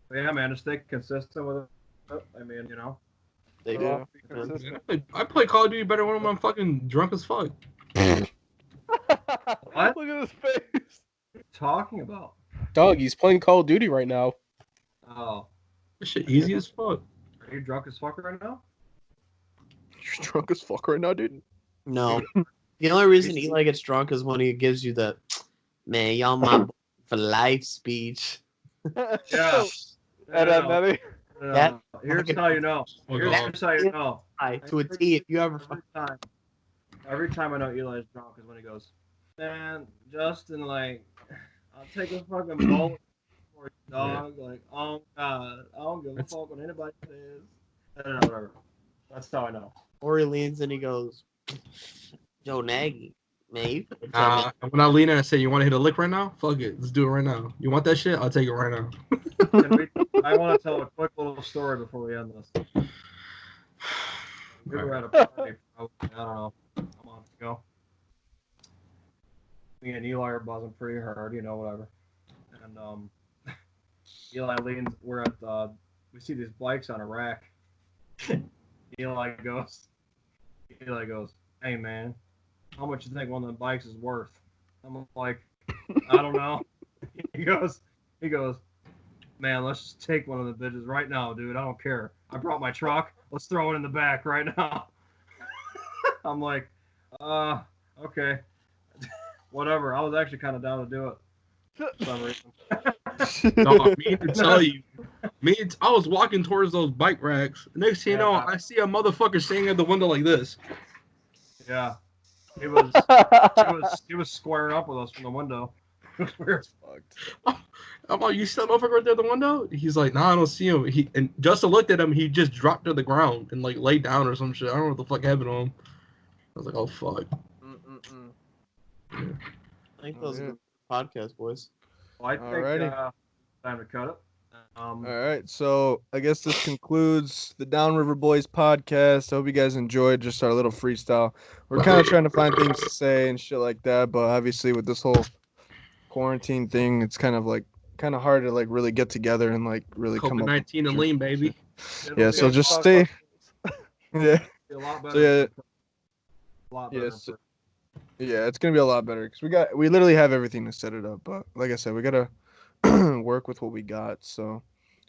But yeah, man, just stay consistent with it. I mean, you know. They Yeah. Be consistent. I play Call of Duty better when I'm fucking drunk as fuck. What? Look at his face. Talking about. Doug, he's playing Call of Duty right now. Oh, This shit easy as fuck. are you drunk as fuck right now? You're drunk as fuck right now, dude. No. The only reason Eli gets drunk is when he gives you the, man, y'all my boy for life speech. Yeah. And Nettie. That- Here's how you know. Here's how you know. To a T, if you ever Every time I know Eli's drunk is when he goes, man, Justin, like, I'll take a fucking bullet for you, dog. Like, oh God, I don't give a fuck what anybody says. I don't know, whatever. That's how I know. Or he leans and he goes, Joe Nagy, man, you could tell me. When I lean in and say, you want to hit a lick right now? Fuck it. Let's do it right now. You want that shit? I'll take it right now. I want to tell a quick little story before we end this. We were at a party, probably, I don't know, a month ago. Me and Eli are buzzing pretty hard, you know, whatever. And Eli leans. We're at we see these bikes on a rack. Eli goes, hey man, how much you think one of the bikes is worth? I'm like, I don't know. He goes, man, let's just take one of the bitches right now, dude. I don't care. I brought my truck. Let's throw it in the back right now. I'm like, okay. Whatever. I was actually kind of down to do it for some reason. No, me to tell you. I was walking towards those bike racks. Next thing you know, Yeah. I see a motherfucker standing at the window like this. Yeah. He was squaring up with us from the window. We're fucked. I'm like, you still motherfucker right there at the window? He's like, nah, I don't see him. And Justin looked at him. He just dropped to the ground and like laid down or some shit. I don't know what the fuck happened to him. I was like, oh fuck. I think that was a good podcast, boys. Well, I think Alrighty. time to cut it. All right, so I guess this concludes the Downriver Boys podcast. I hope you guys enjoyed just our little freestyle. We're kind of trying to find things to say and shit like that, but obviously with this whole quarantine thing, it's kind of hard to like really get together and like really come up. COVID-19 and lean, baby. Yeah, so just stay. Yeah. Be a lot better. So yeah, A lot better. yes. Yeah, it's gonna be a lot better because we literally have everything to set it up. But like I said, we gotta work with what we got. So,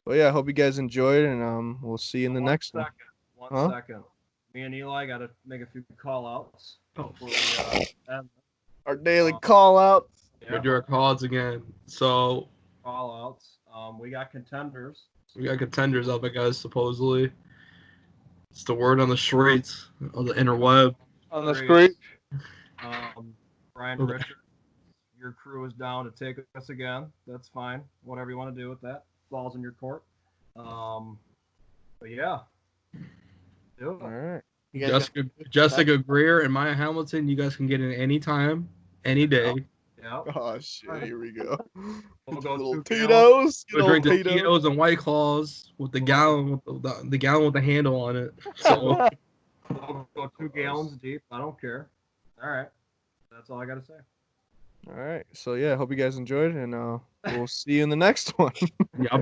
but yeah, I hope you guys enjoyed, and we'll see you in the next one. One second. Me and Eli got to make a few call outs. Our daily call outs. We're doing calls again. So Call outs. We got contenders. we got contenders up, I guess, supposedly. It's the word on the streets, on the interweb. On the street. Brian Richards, your crew is down to take us again. That's fine. Whatever you want to do with that. Ball's in your court. But yeah. Do it. All right. You guys Jessica Greer and Maya Hamilton, you guys can get in any time, any day. Yeah. Oh shit! Here we go. We'll go Little 2 Tito's. We'll drink the Tito's and White Claws with the gallon, with the gallon with the handle on it. So We'll go 2 gallons deep. I don't care. All right. That's all I got to say. All right. So yeah, hope you guys enjoyed, and we'll see you in the next one. yeah,